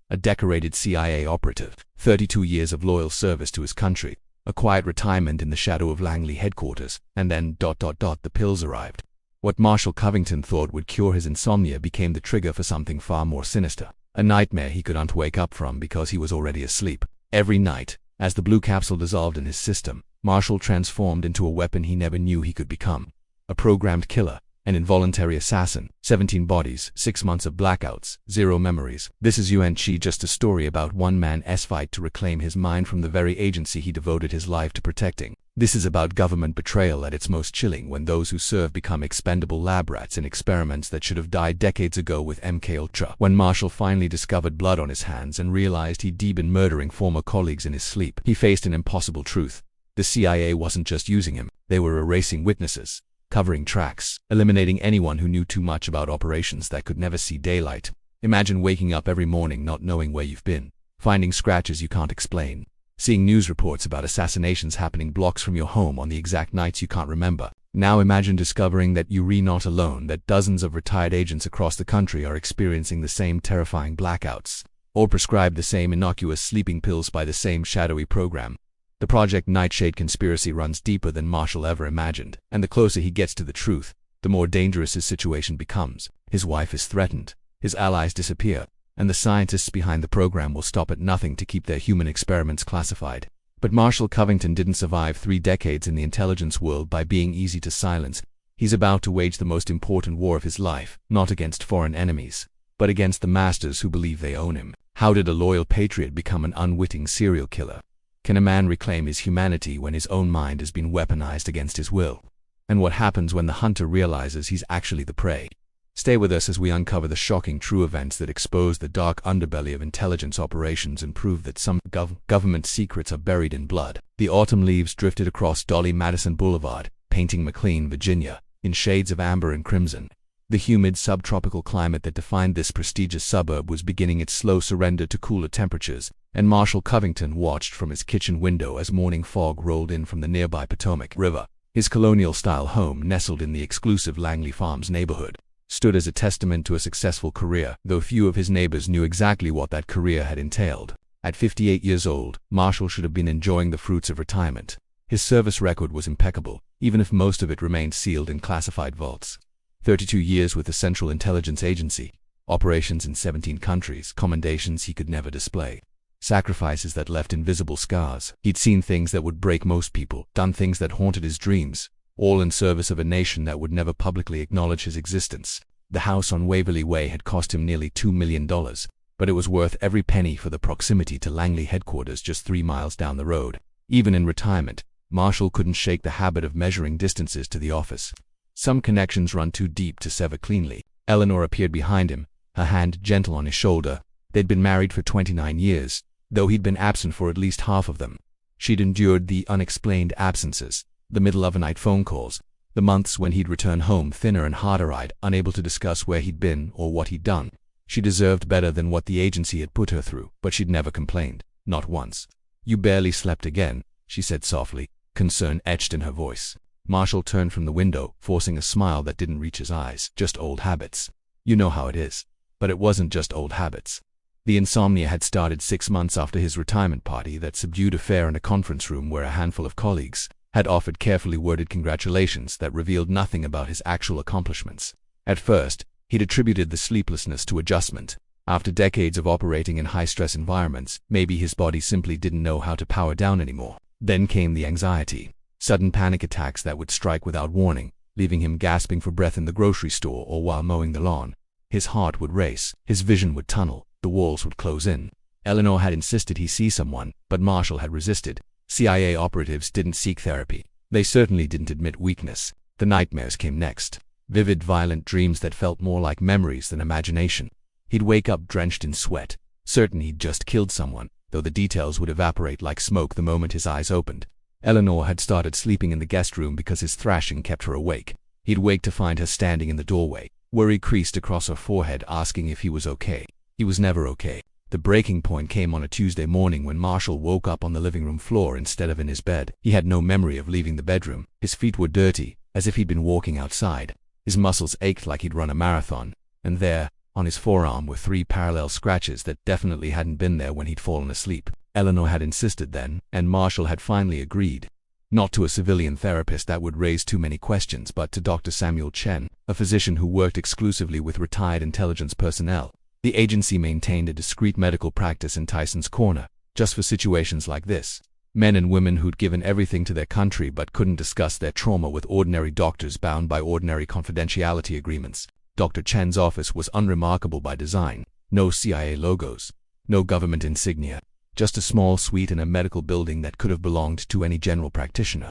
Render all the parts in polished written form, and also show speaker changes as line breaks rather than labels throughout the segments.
a decorated CIA operative, 32 years of loyal service to his country, a quiet retirement in the shadow of Langley headquarters, and then ... the pills arrived. What Marshall Covington thought would cure his insomnia became the trigger for something far more sinister, a nightmare he couldn't wake up from because he was already asleep. Every night, as the blue capsule dissolved in his system, Marshall transformed into a weapon he never knew he could become. A programmed killer, an involuntary assassin, 17 bodies, 6 months of blackouts, 0 memories. This is Yuan-Chi, just a story about one man's fight to reclaim his mind from the very agency he devoted his life to protecting. This is about government betrayal at its most chilling, when those who serve become expendable lab rats in experiments that should have died decades ago with MKUltra. When Marshall finally discovered blood on his hands and realized he'd been murdering former colleagues in his sleep, he faced an impossible truth. The CIA wasn't just using him, they were erasing witnesses, covering tracks, eliminating anyone who knew too much about operations that could never see daylight. Imagine waking up every morning not knowing where you've been, finding scratches you can't explain, seeing news reports about assassinations happening blocks from your home on the exact nights you can't remember. Now imagine discovering that you're not alone, that dozens of retired agents across the country are experiencing the same terrifying blackouts, or prescribed the same innocuous sleeping pills by the same shadowy program. The Project Nightshade conspiracy runs deeper than Marshall ever imagined, and the closer he gets to the truth, the more dangerous his situation becomes. His wife is threatened, his allies disappear, and the scientists behind the program will stop at nothing to keep their human experiments classified. But Marshall Covington didn't survive 3 decades in the intelligence world by being easy to silence. He's about to wage the most important war of his life, not against foreign enemies, but against the masters who believe they own him. How did a loyal patriot become an unwitting serial killer? Can a man reclaim his humanity when his own mind has been weaponized against his will? And what happens when the hunter realizes he's actually the prey? Stay with us as we uncover the shocking true events that expose the dark underbelly of intelligence operations and prove that some government secrets are buried in blood. The autumn leaves drifted across Dolly Madison Boulevard, painting McLean, Virginia, in shades of amber and crimson. The humid subtropical climate that defined this prestigious suburb was beginning its slow surrender to cooler temperatures, and Marshall Covington watched from his kitchen window as morning fog rolled in from the nearby Potomac River. His colonial-style home, nestled in the exclusive Langley Farms neighborhood, stood as a testament to a successful career, though few of his neighbors knew exactly what that career had entailed. At 58 years old, Marshall should have been enjoying the fruits of retirement. His service record was impeccable, even if most of it remained sealed in classified vaults. 32 years with the Central Intelligence Agency, operations in 17 countries, commendations he could never display, sacrifices that left invisible scars. He'd seen things that would break most people, done things that haunted his dreams, all in service of a nation that would never publicly acknowledge his existence. The house on Waverly Way had cost him nearly $2 million, but it was worth every penny for the proximity to Langley headquarters just 3 miles down the road. Even in retirement, Marshall couldn't shake the habit of measuring distances to the office. Some connections run too deep to sever cleanly. Eleanor appeared behind him, her hand gentle on his shoulder. They'd been married for 29 years, though he'd been absent for at least half of them. She'd endured the unexplained absences, the middle-of-the-night phone calls, the months when he'd return home thinner and harder-eyed, unable to discuss where he'd been or what he'd done. She deserved better than what the agency had put her through, but she'd never complained, not once. "You barely slept again," she said softly, concern etched in her voice. Marshall turned from the window, forcing a smile that didn't reach his eyes. "Just old habits. You know how it is." But it wasn't just old habits. The insomnia had started 6 months after his retirement party, that subdued affair in a conference room where a handful of colleagues had offered carefully worded congratulations that revealed nothing about his actual accomplishments. At first, he'd attributed the sleeplessness to adjustment. After decades of operating in high-stress environments, maybe his body simply didn't know how to power down anymore. Then came the anxiety. Sudden panic attacks that would strike without warning, leaving him gasping for breath in the grocery store or while mowing the lawn. His heart would race, his vision would tunnel, the walls would close in. Eleanor had insisted he see someone, but Marshall had resisted. CIA operatives didn't seek therapy. They certainly didn't admit weakness. The nightmares came next. Vivid, violent dreams that felt more like memories than imagination. He'd wake up drenched in sweat, certain he'd just killed someone, though the details would evaporate like smoke the moment his eyes opened. Eleanor had started sleeping in the guest room because his thrashing kept her awake. He'd wake to find her standing in the doorway, worry creased across her forehead, asking if he was okay. He was never okay. The breaking point came on a Tuesday morning when Marshall woke up on the living room floor instead of in his bed. He had no memory of leaving the bedroom. His feet were dirty, as if he'd been walking outside. His muscles ached like he'd run a marathon. And there, On his forearm were 3 parallel scratches that definitely hadn't been there when he'd fallen asleep. Eleanor had insisted then, and Marshall had finally agreed. Not to a civilian therapist that would raise too many questions, but to Dr. Samuel Chen, a physician who worked exclusively with retired intelligence personnel. The agency maintained a discreet medical practice in Tyson's Corner, just for situations like this. Men and women who'd given everything to their country but couldn't discuss their trauma with ordinary doctors bound by ordinary confidentiality agreements. Dr. Chen's office was unremarkable by design. No CIA logos, no government insignia, just a small suite in a medical building that could have belonged to any general practitioner.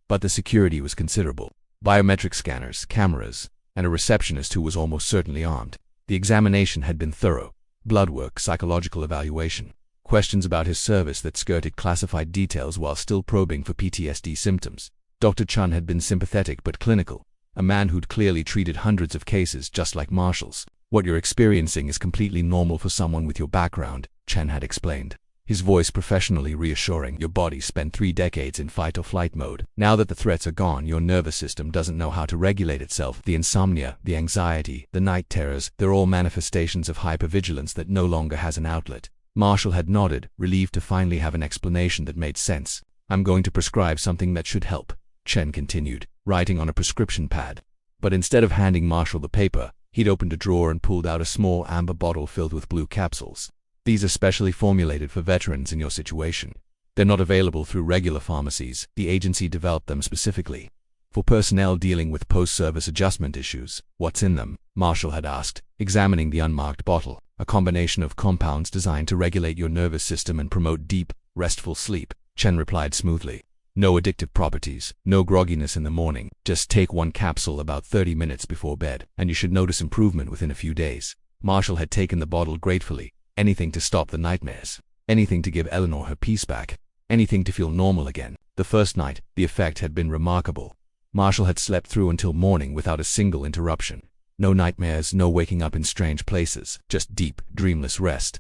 But the security was considerable. Biometric scanners, cameras, and a receptionist who was almost certainly armed. The examination had been thorough. Blood work, psychological evaluation. Questions about his service that skirted classified details while still probing for PTSD symptoms. Dr. Chen had been sympathetic but clinical. A man who'd clearly treated hundreds of cases just like Marshall's. What you're experiencing is completely normal for someone with your background, Chen had explained. His voice professionally reassuring. Your body spent 3 decades in fight-or-flight mode. Now that the threats are gone, your nervous system doesn't know how to regulate itself. The insomnia, the anxiety, the night terrors, they're all manifestations of hypervigilance that no longer has an outlet. Marshall had nodded, relieved to finally have an explanation that made sense. I'm going to prescribe something that should help, Chen continued, writing on a prescription pad. But instead of handing Marshall the paper, he'd opened a drawer and pulled out a small amber bottle filled with blue capsules. These are specially formulated for veterans in your situation. They're not available through regular pharmacies. The agency developed them specifically for personnel dealing with post-service adjustment issues. What's in them? Marshall had asked, examining the unmarked bottle. A combination of compounds designed to regulate your nervous system and promote deep, restful sleep, Chen replied smoothly. No addictive properties, no grogginess in the morning. Just take 1 capsule about 30 minutes before bed, and you should notice improvement within a few days. Marshall had taken the bottle gratefully. Anything to stop the nightmares. Anything to give Eleanor her peace back. Anything to feel normal again. The first night, the effect had been remarkable. Marshall had slept through until morning without a single interruption. No nightmares, no waking up in strange places, just deep, dreamless rest.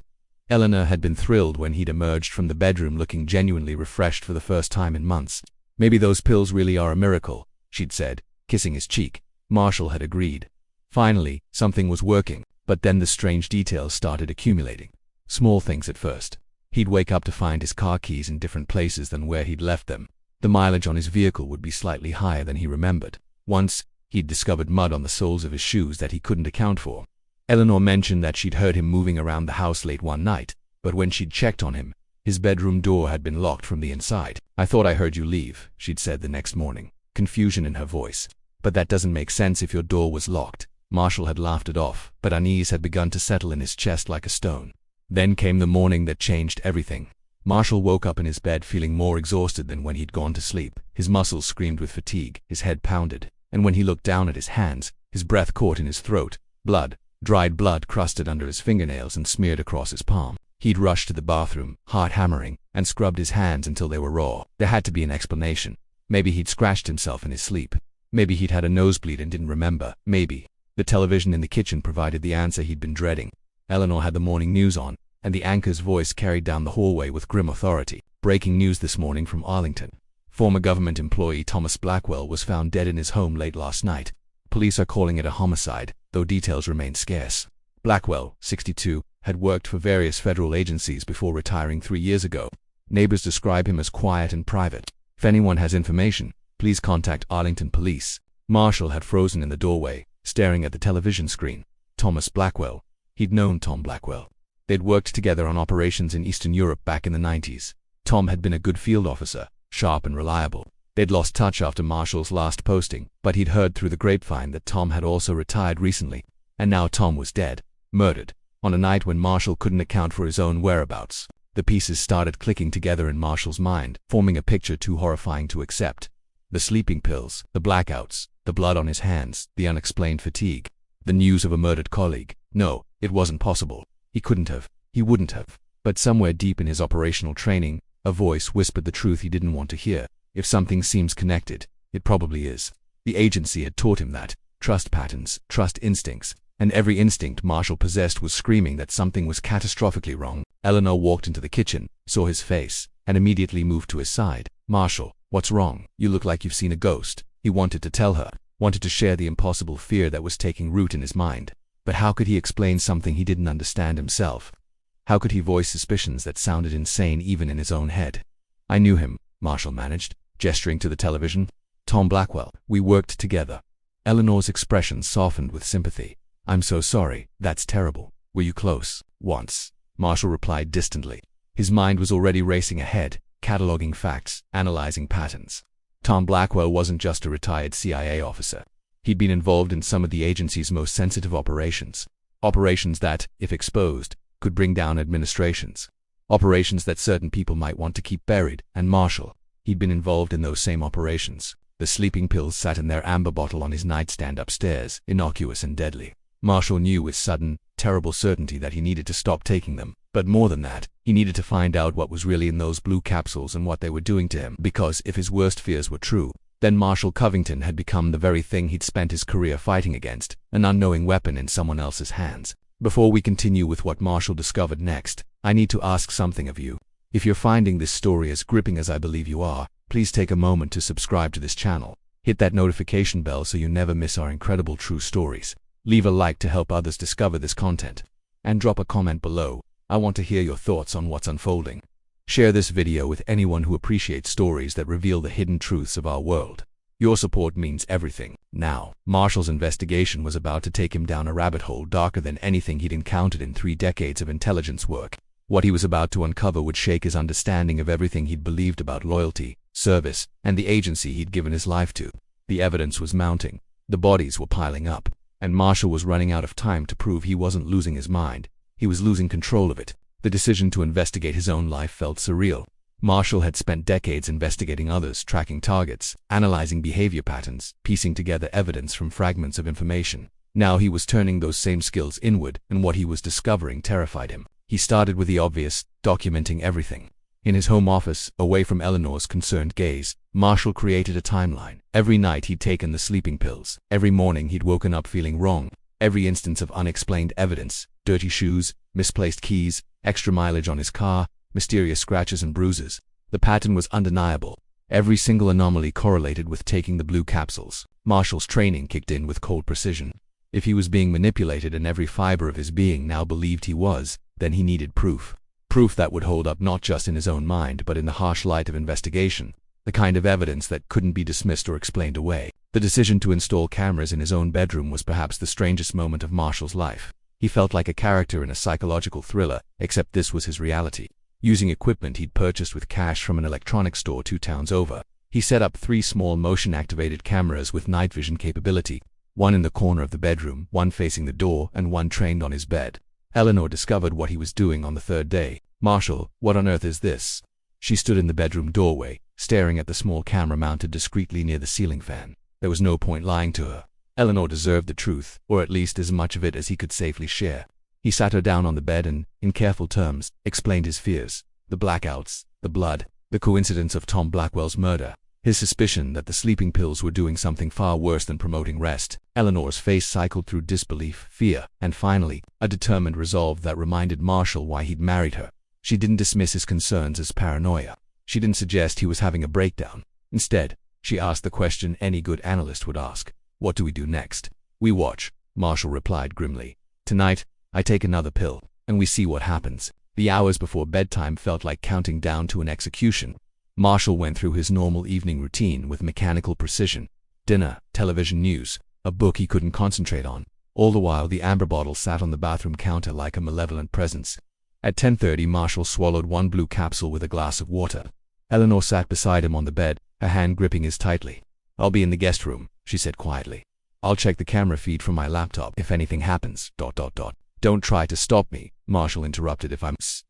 Eleanor had been thrilled when he'd emerged from the bedroom looking genuinely refreshed for the first time in months. Maybe those pills really are a miracle, she'd said, kissing his cheek. Marshall had agreed. Finally, something was working. But then the strange details started accumulating. Small things at first. He'd wake up to find his car keys in different places than where he'd left them. The mileage on his vehicle would be slightly higher than he remembered. Once, he'd discovered mud on the soles of his shoes that he couldn't account for. Eleanor mentioned that she'd heard him moving around the house late one night, but when she'd checked on him, his bedroom door had been locked from the inside. I thought I heard you leave, she'd said the next morning, confusion in her voice. But that doesn't make sense if your door was locked. Marshall had laughed it off, but unease had begun to settle in his chest like a stone. Then came the morning that changed everything. Marshall woke up in his bed feeling more exhausted than when he'd gone to sleep. His muscles screamed with fatigue, his head pounded, and when he looked down at his hands, his breath caught in his throat. Blood, dried blood crusted under his fingernails and smeared across his palm. He'd rushed to the bathroom, heart hammering, and scrubbed his hands until they were raw. There had to be an explanation. Maybe he'd scratched himself in his sleep. Maybe he'd had a nosebleed and didn't remember. Maybe. The television in the kitchen provided the answer he'd been dreading. Eleanor had the morning news on, and the anchor's voice carried down the hallway with grim authority. Breaking news this morning from Arlington. Former government employee Thomas Blackwell was found dead in his home late last night. Police are calling it a homicide, though details remain scarce. Blackwell, 62, had worked for various federal agencies before retiring 3 years ago. Neighbors describe him as quiet and private. If anyone has information, please contact Arlington Police. Marshall had frozen in the doorway, staring at the television screen. Thomas Blackwell. He'd known Tom Blackwell. They'd worked together on operations in Eastern Europe back in the 90s. Tom had been a good field officer, sharp and reliable. They'd lost touch after Marshall's last posting, but he'd heard through the grapevine that Tom had also retired recently. And now Tom was dead, murdered, on a night when Marshall couldn't account for his own whereabouts. The pieces started clicking together in Marshall's mind, forming a picture too horrifying to accept. The sleeping pills, the blackouts, the blood on his hands, the unexplained fatigue, the news of a murdered colleague. No, it wasn't possible. He couldn't have. He wouldn't have. But somewhere deep in his operational training, a voice whispered the truth he didn't want to hear. If something seems connected, it probably is. The agency had taught him that. Trust patterns, trust instincts, and every instinct Marshall possessed was screaming that something was catastrophically wrong. Eleanor walked into the kitchen, saw his face, and immediately moved to his side. Marshall, what's wrong? You look like you've seen a ghost. He wanted to tell her, wanted to share the impossible fear that was taking root in his mind. But how could he explain something he didn't understand himself? How could he voice suspicions that sounded insane even in his own head? I knew him, Marshall managed, gesturing to the television. Tom Blackwell. We worked together. Eleanor's expression softened with sympathy. I'm so sorry. That's terrible. Were you close? Once, Marshall replied distantly. His mind was already racing ahead, cataloging facts, analyzing patterns. Tom Blackwell wasn't just a retired CIA officer. He'd been involved in some of the agency's most sensitive operations. Operations that, if exposed, could bring down administrations. Operations that certain people might want to keep buried, and Marshall, he'd been involved in those same operations. The sleeping pills sat in their amber bottle on his nightstand upstairs, innocuous and deadly. Marshall knew with sudden, terrible certainty that he needed to stop taking them. But more than that, he needed to find out what was really in those blue capsules and what they were doing to him. Because if his worst fears were true, then Marshall Covington had become the very thing he'd spent his career fighting against, an unknowing weapon in someone else's hands. Before we continue with what Marshall discovered next, I need to ask something of you. If you're finding this story as gripping as I believe you are, please take a moment to subscribe to this channel. Hit that notification bell so you never miss our incredible true stories. Leave a like to help others discover this content. And drop a comment below. I want to hear your thoughts on what's unfolding. Share this video with anyone who appreciates stories that reveal the hidden truths of our world. Your support means everything. Now, Marshall's investigation was about to take him down a rabbit hole darker than anything he'd encountered in 3 decades of intelligence work. What he was about to uncover would shake his understanding of everything he'd believed about loyalty, service, and the agency he'd given his life to. The evidence was mounting. The bodies were piling up. And Marshall was running out of time to prove he wasn't losing his mind. He was losing control of it. The decision to investigate his own life felt surreal. Marshall had spent decades investigating others, tracking targets, analyzing behavior patterns, piecing together evidence from fragments of information. Now he was turning those same skills inward, and what he was discovering terrified him. He started with the obvious, documenting everything. In his home office, away from Eleanor's concerned gaze, Marshall created a timeline. Every night he'd taken the sleeping pills. Every morning he'd woken up feeling wrong. Every instance of unexplained evidence, dirty shoes, misplaced keys, extra mileage on his car, mysterious scratches and bruises. The pattern was undeniable. Every single anomaly correlated with taking the blue capsules. Marshall's training kicked in with cold precision. If he was being manipulated and every fiber of his being now believed he was, then he needed proof. Proof that would hold up not just in his own mind but in the harsh light of investigation. The kind of evidence that couldn't be dismissed or explained away. The decision to install cameras in his own bedroom was perhaps the strangest moment of Marshall's life. He felt like a character in a psychological thriller, except this was his reality. Using equipment he'd purchased with cash from an electronics store 2 towns over, he set up 3 small motion-activated cameras with night vision capability. One in the corner of the bedroom, one facing the door, and one trained on his bed. Eleanor discovered what he was doing on the 3rd day. Marshall, what on earth is this? She stood in the bedroom doorway, staring at the small camera mounted discreetly near the ceiling fan. There was no point lying to her. Eleanor deserved the truth, or at least as much of it as he could safely share. He sat her down on the bed and, in careful terms, explained his fears. The blackouts, the blood, the coincidence of Tom Blackwell's murder. His suspicion that the sleeping pills were doing something far worse than promoting rest. Eleanor's face cycled through disbelief, fear, and finally, a determined resolve that reminded Marshall why he'd married her. She didn't dismiss his concerns as paranoia. She didn't suggest he was having a breakdown. Instead, she asked the question any good analyst would ask. What do we do next? We watch, Marshall replied grimly. Tonight, I take another pill, and we see what happens. The hours before bedtime felt like counting down to an execution. Marshall went through his normal evening routine with mechanical precision. Dinner, television news, a book he couldn't concentrate on. All the while the amber bottle sat on the bathroom counter like a malevolent presence. At 10:30 Marshall swallowed 1 blue capsule with a glass of water. Eleanor sat beside him on the bed, her hand gripping his tightly. I'll be in the guest room, she said quietly. I'll check the camera feed from my laptop if anything happens, ... Don't try to stop me, Marshall interrupted.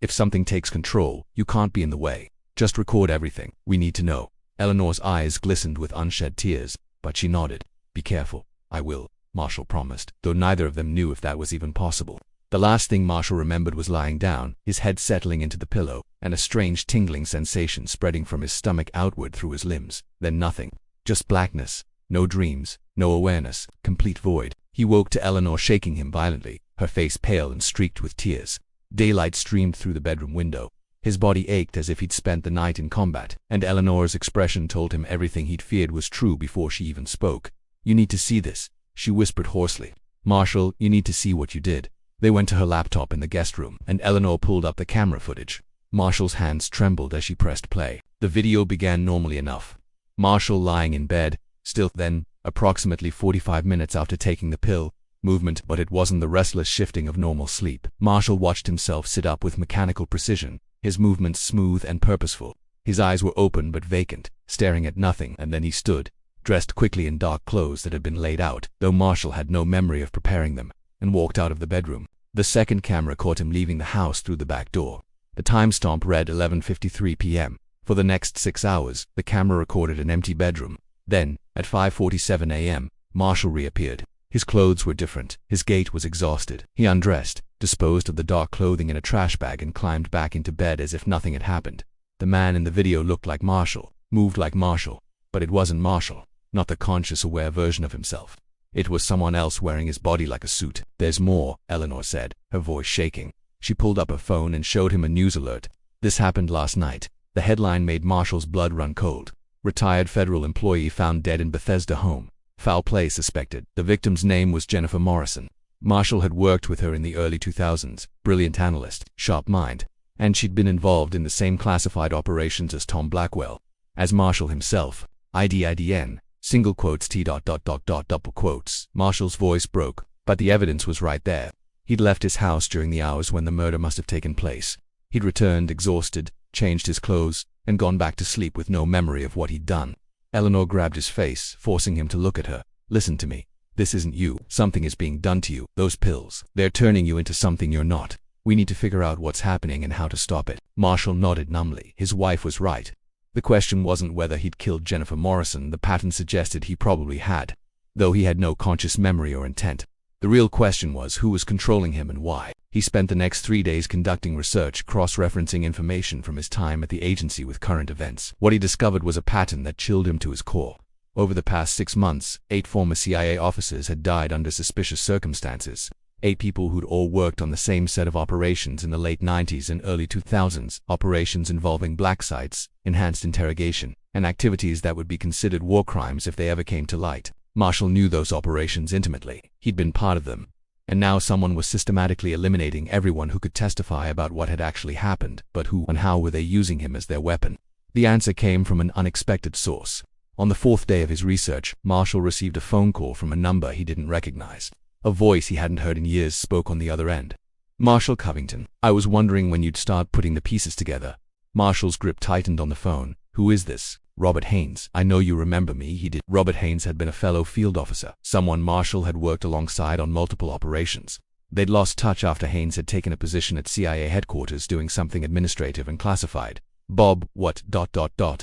If something takes control, you can't be in the way. Just record everything. We need to know. Eleanor's eyes glistened with unshed tears, but she nodded. Be careful. I will, Marshall promised, though neither of them knew if that was even possible. The last thing Marshall remembered was lying down, his head settling into the pillow, and a strange tingling sensation spreading from his stomach outward through his limbs. Then nothing. Just blackness. No dreams. No awareness. Complete void. He woke to Eleanor shaking him violently, her face pale and streaked with tears. Daylight streamed through the bedroom window. His body ached as if he'd spent the night in combat, and Eleanor's expression told him everything he'd feared was true before she even spoke. You need to see this, she whispered hoarsely. Marshall, you need to see what you did. They went to her laptop in the guest room, and Eleanor pulled up the camera footage. Marshall's hands trembled as she pressed play. The video began normally enough. Marshall lying in bed, still. Then, approximately 45 minutes after taking the pill, movement, but it wasn't the restless shifting of normal sleep. Marshall watched himself sit up with mechanical precision, his movements smooth and purposeful. His eyes were open but vacant, staring at nothing, and then he stood, dressed quickly in dark clothes that had been laid out, though Marshall had no memory of preparing them, and walked out of the bedroom. The second camera caught him leaving the house through the back door. The timestamp read 11:53 p.m. For the next 6 hours, the camera recorded an empty bedroom. Then, at 5:47 a.m., Marshall reappeared. His clothes were different. His gait was exhausted. He undressed, disposed of the dark clothing in a trash bag, and climbed back into bed as if nothing had happened. The man in the video looked like Marshall, moved like Marshall, but it wasn't Marshall, not the conscious, aware version of himself. It was someone else wearing his body like a suit. "There's more," Eleanor said, her voice shaking. She pulled up her phone and showed him a news alert. This happened last night. The headline made Marshall's blood run cold. Retired federal employee found dead in Bethesda home. Foul play suspected. The victim's name was Jennifer Morrison. Marshall had worked with her in the early 2000s, brilliant analyst, sharp mind, and she'd been involved in the same classified operations as Tom Blackwell. As Marshall himself, IDIDN, single quotes double quotes. Marshall's voice broke, but the evidence was right there. He'd left his house during the hours when the murder must have taken place. He'd returned exhausted, changed his clothes, and gone back to sleep with no memory of what he'd done. Eleanor grabbed his face, forcing him to look at her. "Listen to me. This isn't you. Something is being done to you. Those pills. They're turning you into something you're not. We need to figure out what's happening and how to stop it." Marshall nodded numbly. His wife was right. The question wasn't whether he'd killed Jennifer Morrison. The pattern suggested he probably had, though he had no conscious memory or intent. The real question was who was controlling him and why. He spent the next 3 days conducting research, cross-referencing information from his time at the agency with current events. What he discovered was a pattern that chilled him to his core. Over the past 6 months, 8 former CIA officers had died under suspicious circumstances. 8 people who'd all worked on the same set of operations in the late 90s and early 2000s, operations involving black sites, enhanced interrogation, and activities that would be considered war crimes if they ever came to light. Marshall knew those operations intimately. He'd been part of them. And now someone was systematically eliminating everyone who could testify about what had actually happened, but who and how were they using him as their weapon? The answer came from an unexpected source. On the 4th day of his research, Marshall received a phone call from a number he didn't recognize. A voice he hadn't heard in years spoke on the other end. "Marshall Covington, I was wondering when you'd start putting the pieces together." Marshall's grip tightened on the phone. "Who is this?" "Robert Haynes. I know you remember me." He did. Robert Haynes had been a fellow field officer, someone Marshall had worked alongside on multiple operations. They'd lost touch after Haynes had taken a position at CIA headquarters doing something administrative and classified. "Bob, what...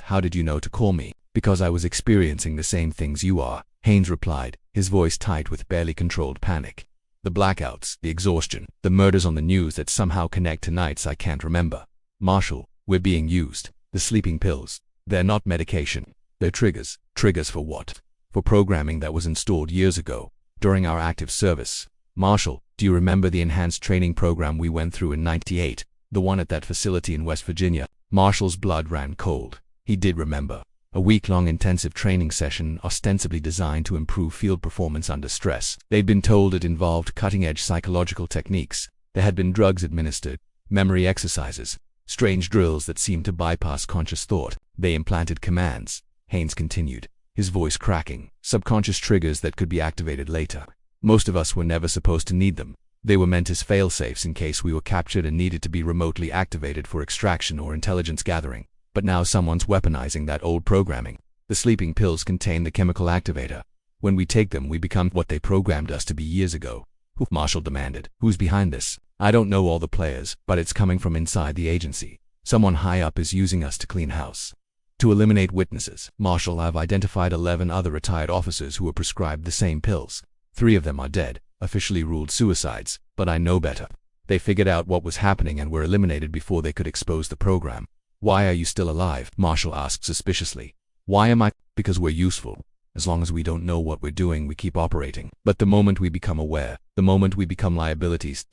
How did you know to call me?" "Because I was experiencing the same things you are," Haynes replied, his voice tight with barely controlled panic. "The blackouts, the exhaustion, the murders on the news that somehow connect to nights I can't remember. Marshall, we're being used. The sleeping pills. They're not medication. They're triggers. Triggers for what? For programming that was installed years ago, during our active service. Marshall, do you remember the enhanced training program we went through in '98? The one at that facility in West Virginia?" Marshall's blood ran cold. He did remember. A week-long intensive training session ostensibly designed to improve field performance under stress. They'd been told it involved cutting-edge psychological techniques. There had been drugs administered, memory exercises, strange drills that seemed to bypass conscious thought. They implanted commands, Haynes continued, his voice cracking, subconscious triggers that could be activated later. Most of us were never supposed to need them. They were meant as fail-safes in case we were captured and needed to be remotely activated for extraction or intelligence gathering. But now someone's weaponizing that old programming. The sleeping pills contain the chemical activator. When we take them, we become what they programmed us to be years ago. Who? Marshall demanded. Who's behind this? I don't know all the players, but it's coming from inside the agency. Someone high up is using us to clean house. To eliminate witnesses, Marshall, I've identified 11 other retired officers who were prescribed the same pills. 3 of them are dead, officially ruled suicides, but I know better. They figured out what was happening and were eliminated before they could expose the program. Why are you still alive? Marshall asked suspiciously. Why am I? Because we're useful. As long as we don't know what we're doing, we keep operating. But the moment we become aware, the moment we become liabilities...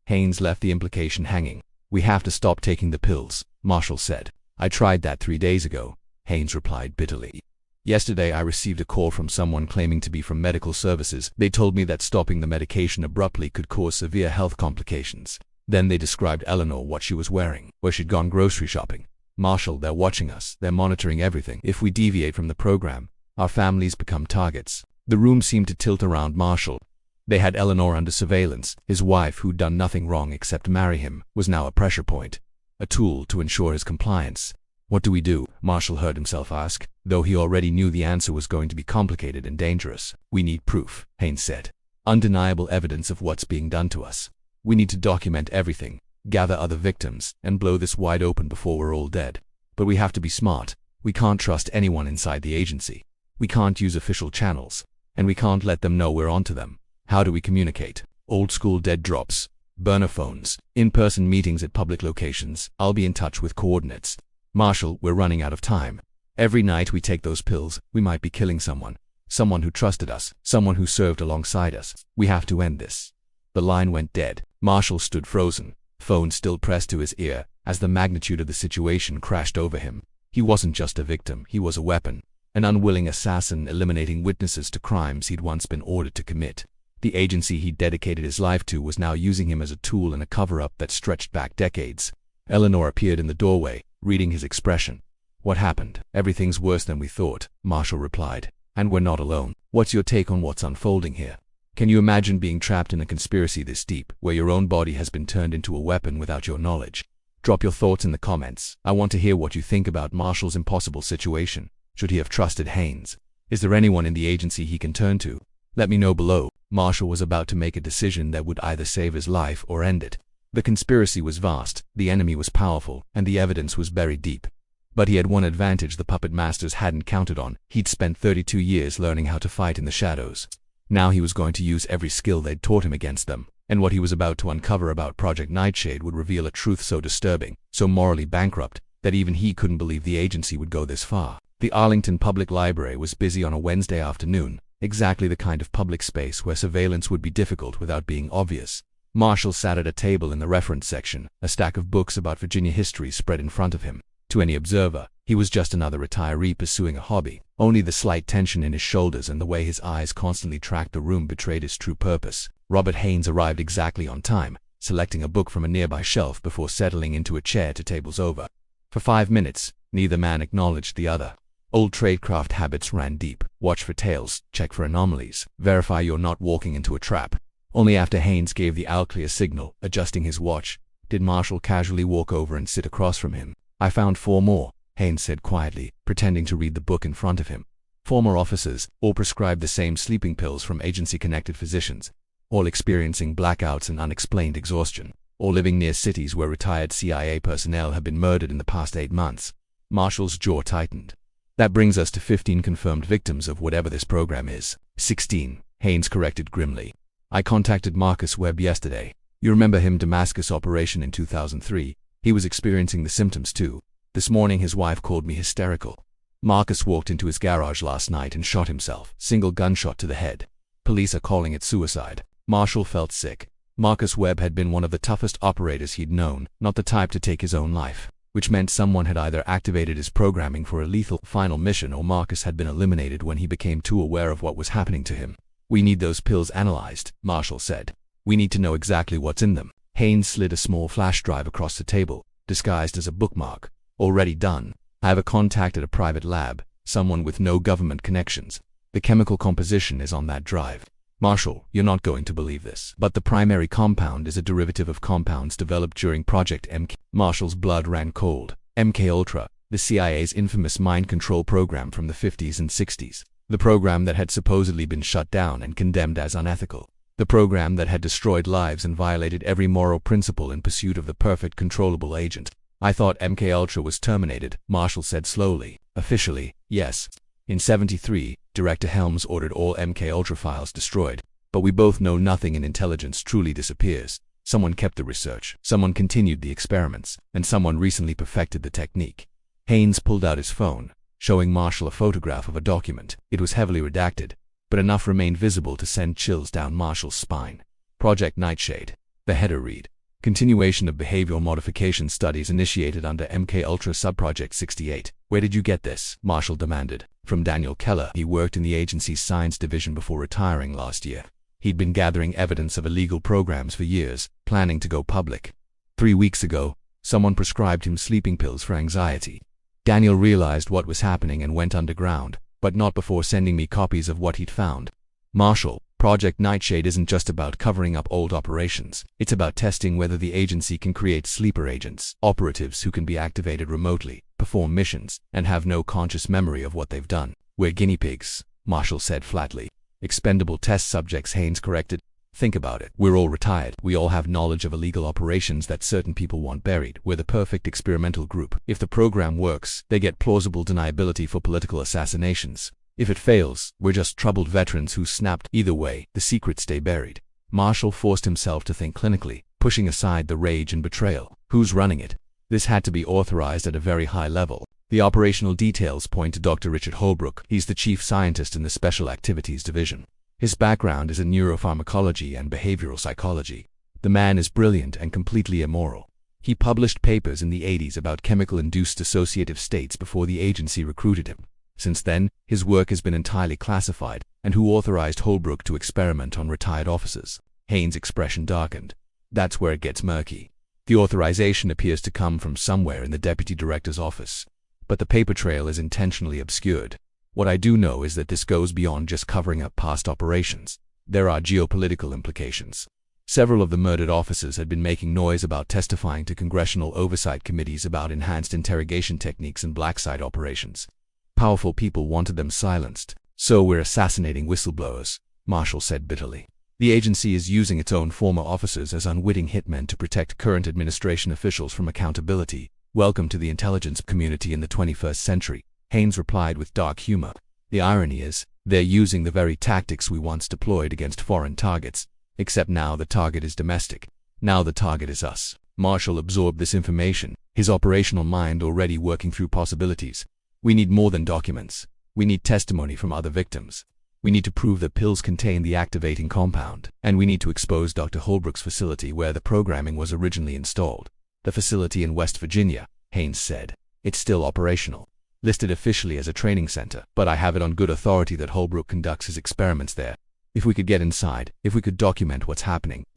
Haynes left the implication hanging. We have to stop taking the pills, Marshall said. I tried that 3 days ago, Haynes replied bitterly. Yesterday I received a call from someone claiming to be from medical services. They told me that stopping the medication abruptly could cause severe health complications. Then they described Eleanor, what she was wearing, where she'd gone grocery shopping. Marshall, they're watching us. They're monitoring everything. If we deviate from the program, our families become targets. The room seemed to tilt around Marshall. They had Eleanor under surveillance. His wife, who'd done nothing wrong except marry him, was now a pressure point, a tool to ensure his compliance. What do we do? Marshall heard himself ask, though he already knew the answer was going to be complicated and dangerous. We need proof, Haynes said. Undeniable evidence of what's being done to us. We need to document everything, gather other victims, and blow this wide open before we're all dead. But we have to be smart. We can't trust anyone inside the agency. We can't use official channels, and we can't let them know we're onto them. How do we communicate? Old school dead drops, burner phones, in-person meetings at public locations. I'll be in touch with coordinates. Marshall, we're running out of time. Every night we take those pills, we might be killing someone. Someone who trusted us, someone who served alongside us. We have to end this. The line went dead. Marshall stood frozen, phone still pressed to his ear, as the magnitude of the situation crashed over him. He wasn't just a victim, he was a weapon. An unwilling assassin eliminating witnesses to crimes he'd once been ordered to commit. The agency he'd dedicated his life to was now using him as a tool in a cover-up that stretched back decades. Eleanor appeared in the doorway, reading his expression. What happened? Everything's worse than we thought, Marshall replied. And we're not alone. What's your take on what's unfolding here? Can you imagine being trapped in a conspiracy this deep, where your own body has been turned into a weapon without your knowledge? Drop your thoughts in the comments. I want to hear what you think about Marshall's impossible situation. Should he have trusted Haynes? Is there anyone in the agency he can turn to? Let me know below. Marshall was about to make a decision that would either save his life or end it. The conspiracy was vast, the enemy was powerful, and the evidence was buried deep. But he had one advantage the puppet masters hadn't counted on. He'd spent 32 years learning how to fight in the shadows. Now he was going to use every skill they'd taught him against them, and what he was about to uncover about Project Nightshade would reveal a truth so disturbing, so morally bankrupt, that even he couldn't believe the agency would go this far. The Arlington Public Library was busy on a Wednesday afternoon, exactly the kind of public space where surveillance would be difficult without being obvious. Marshall sat at a table in the reference section, a stack of books about Virginia history spread in front of him. To any observer, he was just another retiree pursuing a hobby. Only the slight tension in his shoulders and the way his eyes constantly tracked the room betrayed his true purpose. Robert Haynes arrived exactly on time, selecting a book from a nearby shelf before settling into a chair to tables over. For 5 minutes, neither man acknowledged the other. Old tradecraft habits ran deep. Watch for tails, check for anomalies, verify you're not walking into a trap. Only after Haynes gave the all-clear signal, adjusting his watch, did Marshall casually walk over and sit across from him. I found 4 more, Haynes said quietly, pretending to read the book in front of him. Former officers, all prescribed the same sleeping pills from agency-connected physicians, all experiencing blackouts and unexplained exhaustion, all living near cities where retired CIA personnel have been murdered in the past 8 months. Marshall's jaw tightened. That brings us to 15 confirmed victims of whatever this program is. 16, Haynes corrected grimly. I contacted Marcus Webb yesterday. You remember him, Damascus operation in 2003? He was experiencing the symptoms too. This morning his wife called me hysterical. Marcus walked into his garage last night and shot himself. Single gunshot to the head. Police are calling it suicide. Marshall felt sick. Marcus Webb had been one of the toughest operators he'd known, not the type to take his own life, which meant someone had either activated his programming for a lethal final mission or Marcus had been eliminated when he became too aware of what was happening to him. We need those pills analyzed, Marshall said. We need to know exactly what's in them. Haynes slid a small flash drive across the table, disguised as a bookmark. Already done. I have a contact at a private lab, someone with no government connections. The chemical composition is on that drive. Marshall, you're not going to believe this, but the primary compound is a derivative of compounds developed during Project MK. Marshall's blood ran cold. MKUltra, the CIA's infamous mind control program from the 50s and 60s. The program that had supposedly been shut down and condemned as unethical. The program that had destroyed lives and violated every moral principle in pursuit of the perfect controllable agent. I thought MKUltra was terminated, Marshall said slowly. Officially, yes. In '73, Director Helms ordered all MKUltra files destroyed. But we both know nothing in intelligence truly disappears. Someone kept the research, someone continued the experiments, and someone recently perfected the technique. Haynes pulled out his phone, showing Marshall a photograph of a document. It was heavily redacted, but enough remained visible to send chills down Marshall's spine. Project Nightshade. The header read, Continuation of behavioral modification studies initiated under MKUltra Subproject 68. Where did you get this? Marshall demanded. From Daniel Keller. He worked in the agency's science division before retiring last year. He'd been gathering evidence of illegal programs for years, planning to go public. 3 weeks ago, someone prescribed him sleeping pills for anxiety. Daniel realized what was happening and went underground, but not before sending me copies of what he'd found. Marshall, Project Nightshade isn't just about covering up old operations. It's about testing whether the agency can create sleeper agents, operatives who can be activated remotely, perform missions, and have no conscious memory of what they've done. We're guinea pigs, Marshall said flatly. Expendable test subjects, Haynes corrected. Think about it. We're all retired. We all have knowledge of illegal operations that certain people want buried. We're the perfect experimental group. If the program works, they get plausible deniability for political assassinations. If it fails, we're just troubled veterans who snapped. Either way, the secrets stay buried. Marshall forced himself to think clinically, pushing aside the rage and betrayal. Who's running it? This had to be authorized at a very high level. The operational details point to Dr. Richard Holbrook. He's the chief scientist in the Special Activities Division. His background is in neuropharmacology and behavioral psychology. The man is brilliant and completely immoral. He published papers in the 80s about chemical-induced dissociative states before the agency recruited him. Since then, his work has been entirely classified. And who authorized Holbrook to experiment on retired officers? Haynes' expression darkened. That's where it gets murky. The authorization appears to come from somewhere in the deputy director's office. But the paper trail is intentionally obscured. What I do know is that this goes beyond just covering up past operations. There are geopolitical implications. Several of the murdered officers had been making noise about testifying to congressional oversight committees about enhanced interrogation techniques and black site operations. Powerful people wanted them silenced. So we're assassinating whistleblowers, Marshall said bitterly. The agency is using its own former officers as unwitting hitmen to protect current administration officials from accountability. Welcome to the intelligence community in the 21st century, Haynes replied with dark humor. The irony is, they're using the very tactics we once deployed against foreign targets, except now the target is domestic. Now the target is us. Marshall absorbed this information, his operational mind already working through possibilities. We need more than documents. We need testimony from other victims. We need to prove that pills contain the activating compound. And we need to expose Dr. Holbrook's facility where the programming was originally installed. The facility in West Virginia, Haynes said. It's still operational. Listed officially as a training center, but I have it on good authority that Holbrook conducts his experiments there. If we could get inside, if we could document what's happening,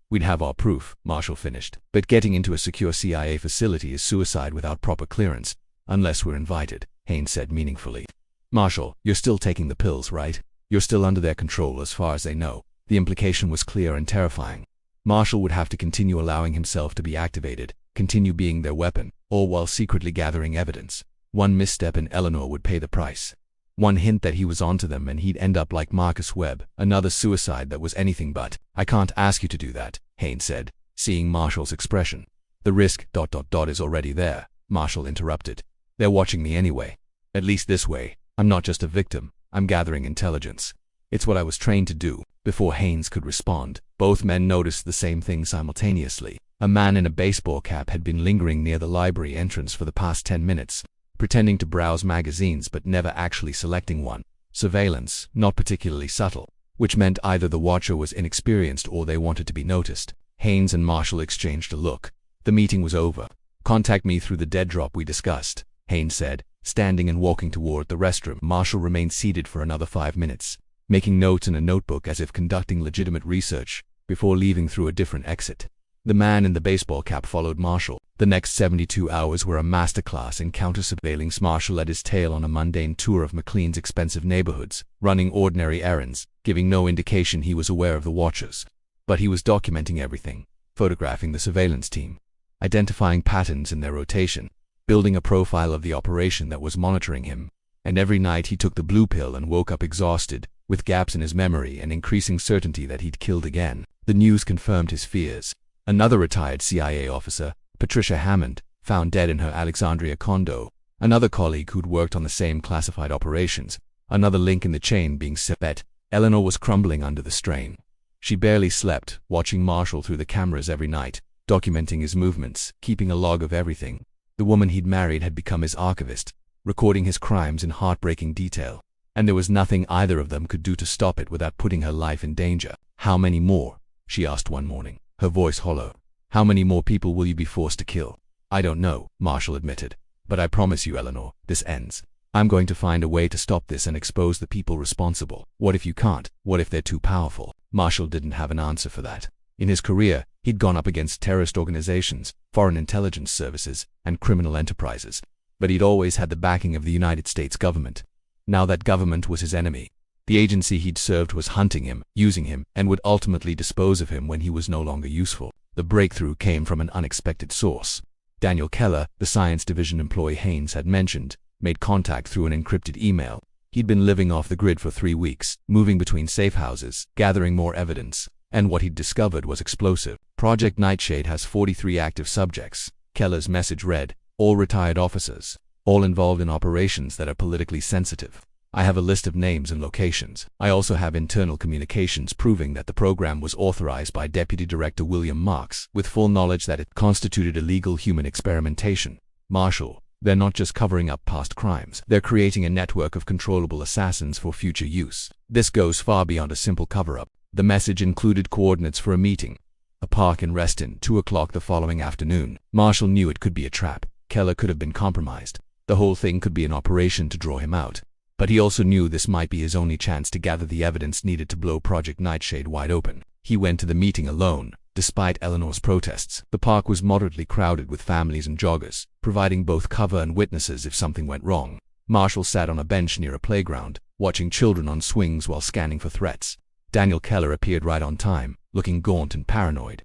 we'd have our proof, Marshall finished. But getting into a secure CIA facility is suicide without proper clearance. Unless we're invited, Haynes said meaningfully. Marshall, you're still taking the pills, right? You're still under their control as far as they know. The implication was clear and terrifying. Marshall would have to continue allowing himself to be activated, continue being their weapon, all while secretly gathering evidence. One misstep and Eleanor would pay the price. One hint that he was onto them and he'd end up like Marcus Webb, another suicide that was anything but. I can't ask you to do that, Haynes said, seeing Marshall's expression. The risk, is already there, Marshall interrupted. They're watching me anyway. At least this way. I'm not just a victim, I'm gathering intelligence. It's what I was trained to do. Before Haynes could respond, both men noticed the same thing simultaneously. A man in a baseball cap had been lingering near the library entrance for the past 10 minutes, pretending to browse magazines but never actually selecting one. Surveillance, not particularly subtle, which meant either the watcher was inexperienced or they wanted to be noticed. Haynes and Marshall exchanged a look. The meeting was over. Contact me through the dead drop we discussed, Haynes said, standing and walking toward the restroom. Marshall remained seated for another 5 minutes, making notes in a notebook as if conducting legitimate research, before leaving through a different exit. The man in the baseball cap followed Marshall. The next 72 hours were a masterclass in counter-surveillance. Marshall led his tail on a mundane tour of McLean's expensive neighborhoods, running ordinary errands, giving no indication he was aware of the watchers. But he was documenting everything, photographing the surveillance team, identifying patterns in their rotation, building a profile of the operation that was monitoring him. And every night he took the blue pill and woke up exhausted, with gaps in his memory and increasing certainty that he'd killed again. The news confirmed his fears. Another retired CIA officer, Patricia Hammond, found dead in her Alexandria condo. Another colleague who'd worked on the same classified operations. Another link in the chain being severed. Eleanor was crumbling under the strain. She barely slept, watching Marshall through the cameras every night, documenting his movements, keeping a log of everything. The woman he'd married had become his archivist, recording his crimes in heartbreaking detail. And there was nothing either of them could do to stop it without putting her life in danger. How many more? She asked one morning, her voice hollow. How many more people will you be forced to kill? I don't know, Marshall admitted. But I promise you, Eleanor, this ends. I'm going to find a way to stop this and expose the people responsible. What if you can't? What if they're too powerful? Marshall didn't have an answer for that. In his career, he'd gone up against terrorist organizations, foreign intelligence services, and criminal enterprises, but he'd always had the backing of the United States government. Now that government was his enemy. The agency he'd served was hunting him, using him, and would ultimately dispose of him when he was no longer useful. The breakthrough came from an unexpected source. Daniel Keller, the Science Division employee Haynes had mentioned, made contact through an encrypted email. He'd been living off the grid for 3 weeks, moving between safe houses, gathering more evidence, and what he'd discovered was explosive. Project Nightshade has 43 active subjects. Keller's message read, all retired officers, all involved in operations that are politically sensitive. I have a list of names and locations. I also have internal communications proving that the program was authorized by Deputy Director William Marks, with full knowledge that it constituted illegal human experimentation. Marshall, they're not just covering up past crimes, they're creating a network of controllable assassins for future use. This goes far beyond a simple cover-up. The message included coordinates for a meeting, a park in Reston, 2 o'clock the following afternoon. Marshall knew it could be a trap. Keller could have been compromised. The whole thing could be an operation to draw him out. But he also knew this might be his only chance to gather the evidence needed to blow Project Nightshade wide open. He went to the meeting alone, despite Eleanor's protests. The park was moderately crowded with families and joggers, providing both cover and witnesses if something went wrong. Marshall sat on a bench near a playground, watching children on swings while scanning for threats. Daniel Keller appeared right on time, looking gaunt and paranoid.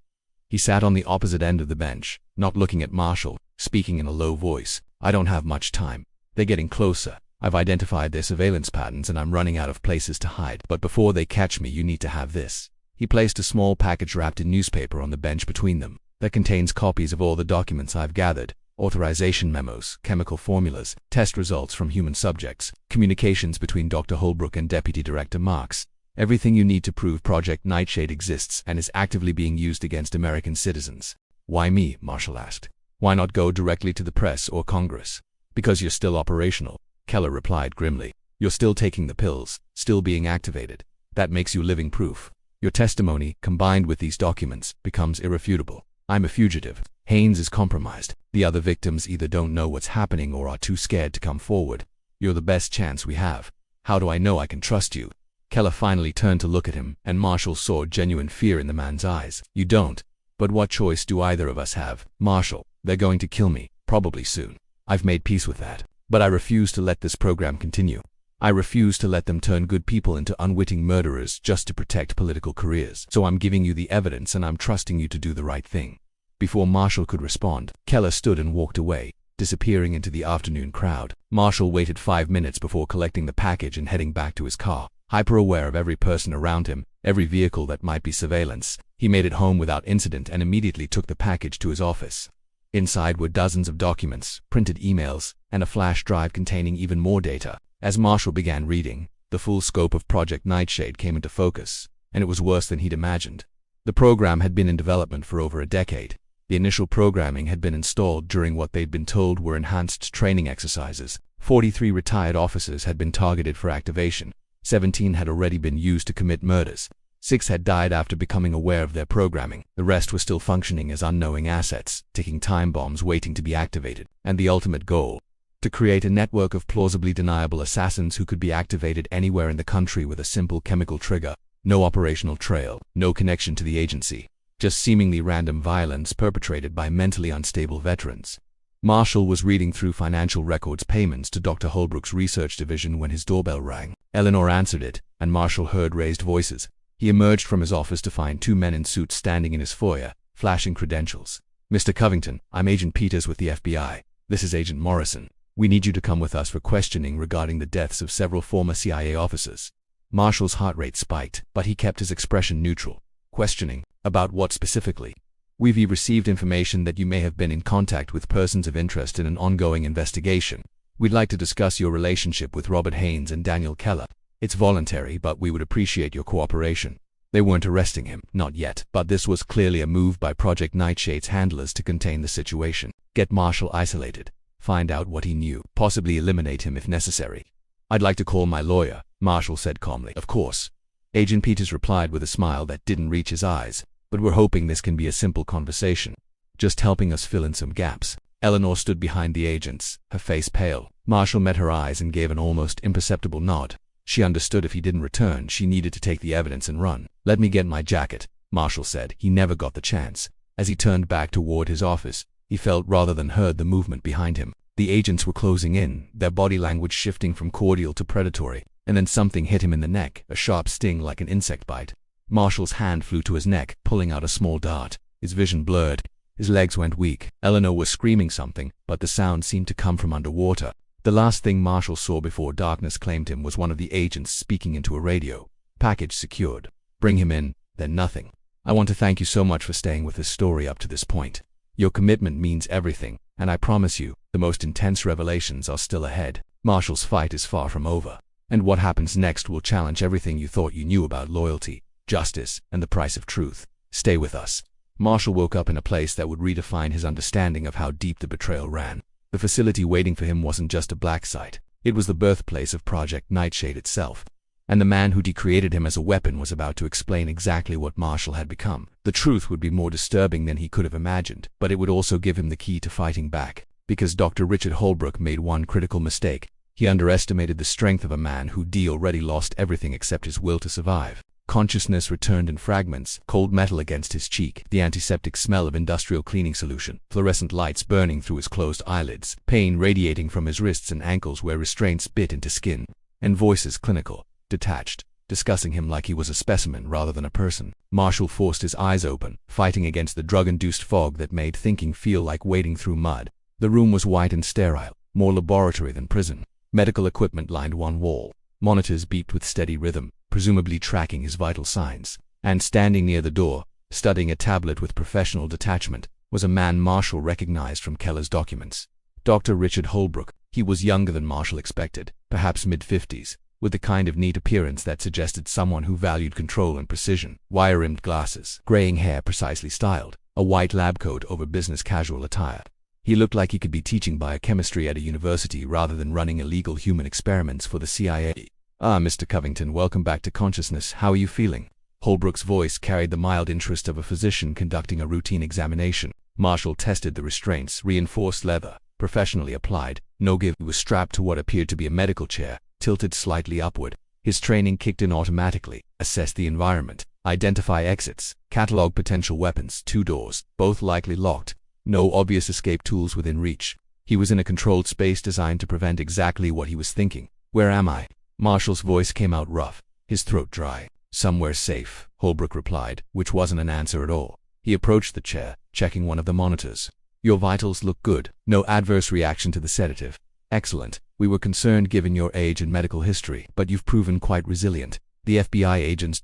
He sat on the opposite end of the bench, not looking at Marshall, speaking in a low voice. I don't have much time. They're getting closer. I've identified their surveillance patterns and I'm running out of places to hide. But before they catch me, you need to have this. He placed a small package wrapped in newspaper on the bench between them. That contains copies of all the documents I've gathered. Authorization memos, chemical formulas, test results from human subjects, communications between Dr. Holbrook and Deputy Director Marks. Everything you need to prove Project Nightshade exists and is actively being used against American citizens. Why me? Marshall asked. Why not go directly to the press or Congress? Because you're still operational. Keller replied grimly. You're still taking the pills, still being activated. That makes you living proof. Your testimony, combined with these documents, becomes irrefutable. I'm a fugitive. Haynes is compromised. The other victims either don't know what's happening or are too scared to come forward. You're the best chance we have. How do I know I can trust you? Keller finally turned to look at him, and Marshall saw genuine fear in the man's eyes. You don't. But what choice do either of us have? Marshall, they're going to kill me, probably soon. I've made peace with that. But I refuse to let this program continue. I refuse to let them turn good people into unwitting murderers just to protect political careers. So I'm giving you the evidence and I'm trusting you to do the right thing. Before Marshall could respond, Keller stood and walked away, disappearing into the afternoon crowd. Marshall waited 5 minutes before collecting the package and heading back to his car. Hyper-aware of every person around him, every vehicle that might be surveillance, he made it home without incident and immediately took the package to his office. Inside were dozens of documents, printed emails, and a flash drive containing even more data. As Marshall began reading, the full scope of Project Nightshade came into focus, and it was worse than he'd imagined. The program had been in development for over a decade. The initial programming had been installed during what they'd been told were enhanced training exercises. 43 retired officers had been targeted for activation. 17 had already been used to commit murders. 6 had died after becoming aware of their programming. The rest were still functioning as unknowing assets, ticking time bombs waiting to be activated. And the ultimate goal: to create a network of plausibly deniable assassins who could be activated anywhere in the country with a simple chemical trigger. No operational trail, no connection to the agency. Just seemingly random violence perpetrated by mentally unstable veterans. Marshall was reading through financial records payments to Dr. Holbrook's research division when his doorbell rang. Eleanor answered it, and Marshall heard raised voices. He emerged from his office to find 2 men in suits standing in his foyer, flashing credentials. Mr. Covington, I'm Agent Peters with the FBI. This is Agent Morrison. We need you to come with us for questioning regarding the deaths of several former CIA officers. Marshall's heart rate spiked, but he kept his expression neutral. Questioning? About what specifically? We've received information that you may have been in contact with persons of interest in an ongoing investigation. We'd like to discuss your relationship with Robert Haynes and Daniel Keller. It's voluntary, but we would appreciate your cooperation. They weren't arresting him, not yet, but this was clearly a move by Project Nightshade's handlers to contain the situation. Get Marshall isolated. Find out what he knew, possibly eliminate him if necessary. I'd like to call my lawyer, Marshall said calmly. Of course. Agent Peters replied with a smile that didn't reach his eyes. But we're hoping this can be a simple conversation, just helping us fill in some gaps. Eleanor stood behind the agents, her face pale. Marshall met her eyes and gave an almost imperceptible nod. She understood if he didn't return, she needed to take the evidence and run. "Let me get my jacket," Marshall said. He never got the chance. As he turned back toward his office, he felt rather than heard the movement behind him. The agents were closing in, their body language shifting from cordial to predatory, and then something hit him in the neck, a sharp sting like an insect bite. Marshall's hand flew to his neck, pulling out a small dart. His vision blurred. His legs went weak. Eleanor was screaming something, but the sound seemed to come from underwater. The last thing Marshall saw before darkness claimed him was one of the agents speaking into a radio. "Package secured. Bring him in," then nothing. "I want to thank you so much for staying with this story up to this point. Your commitment means everything, and I promise you, the most intense revelations are still ahead." Marshall's fight is far from over, and what happens next will challenge everything you thought you knew about loyalty, justice, and the price of truth. Stay with us. Marshall woke up in a place that would redefine his understanding of how deep the betrayal ran. The facility waiting for him wasn't just a black site. It was the birthplace of Project Nightshade itself. And the man who decreated him as a weapon was about to explain exactly what Marshall had become. The truth would be more disturbing than he could have imagined, but it would also give him the key to fighting back. Because Dr. Richard Holbrook made one critical mistake. He underestimated the strength of a man who'd already lost everything except his will to survive. Consciousness returned in fragments, cold metal against his cheek, the antiseptic smell of industrial cleaning solution, fluorescent lights burning through his closed eyelids, pain radiating from his wrists and ankles where restraints bit into skin, and voices clinical, detached, discussing him like he was a specimen rather than a person. Marshall forced his eyes open, fighting against the drug-induced fog that made thinking feel like wading through mud. The room was white and sterile, more laboratory than prison. Medical equipment lined one wall. Monitors beeped with steady rhythm, presumably tracking his vital signs. And standing near the door, studying a tablet with professional detachment, was a man Marshall recognized from Keller's documents. Dr. Richard Holbrook. He was younger than Marshall expected, perhaps mid-50s, with the kind of neat appearance that suggested someone who valued control and precision. Wire-rimmed glasses, graying hair precisely styled, a white lab coat over business casual attire. He looked like he could be teaching biochemistry at a university rather than running illegal human experiments for the CIA. "Ah, Mr. Covington, welcome back to consciousness. How are you feeling?" Holbrook's voice carried the mild interest of a physician conducting a routine examination. Marshall tested the restraints, reinforced leather, professionally applied. No give. He was strapped to what appeared to be a medical chair, tilted slightly upward. His training kicked in automatically. Assess the environment. Identify exits. Catalog potential weapons. 2 doors, both likely locked. No obvious escape tools within reach. He was in a controlled space designed to prevent exactly what he was thinking. "Where am I?" Marshall's voice came out rough, his throat dry. "Somewhere safe," Holbrook replied, which wasn't an answer at all. He approached the chair, checking one of the monitors. "Your vitals look good. No adverse reaction to the sedative. Excellent. We were concerned given your age and medical history, but you've proven quite resilient. The FBI agents ...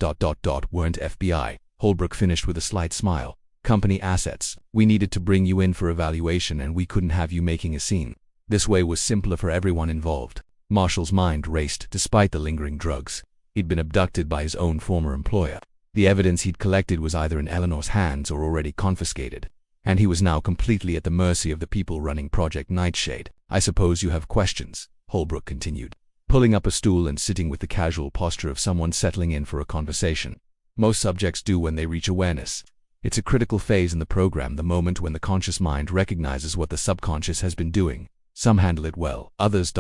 weren't FBI." Holbrook finished with a slight smile. "Company assets. We needed to bring you in for evaluation and we couldn't have you making a scene. This way was simpler for everyone involved." Marshall's mind raced despite the lingering drugs. He'd been abducted by his own former employer. The evidence he'd collected was either in Eleanor's hands or already confiscated. And he was now completely at the mercy of the people running Project Nightshade. "I suppose you have questions," Holbrook continued, pulling up a stool and sitting with the casual posture of someone settling in for a conversation. "Most subjects do when they reach awareness. It's a critical phase in the program, the moment when the conscious mind recognizes what the subconscious has been doing. Some handle it well, others ...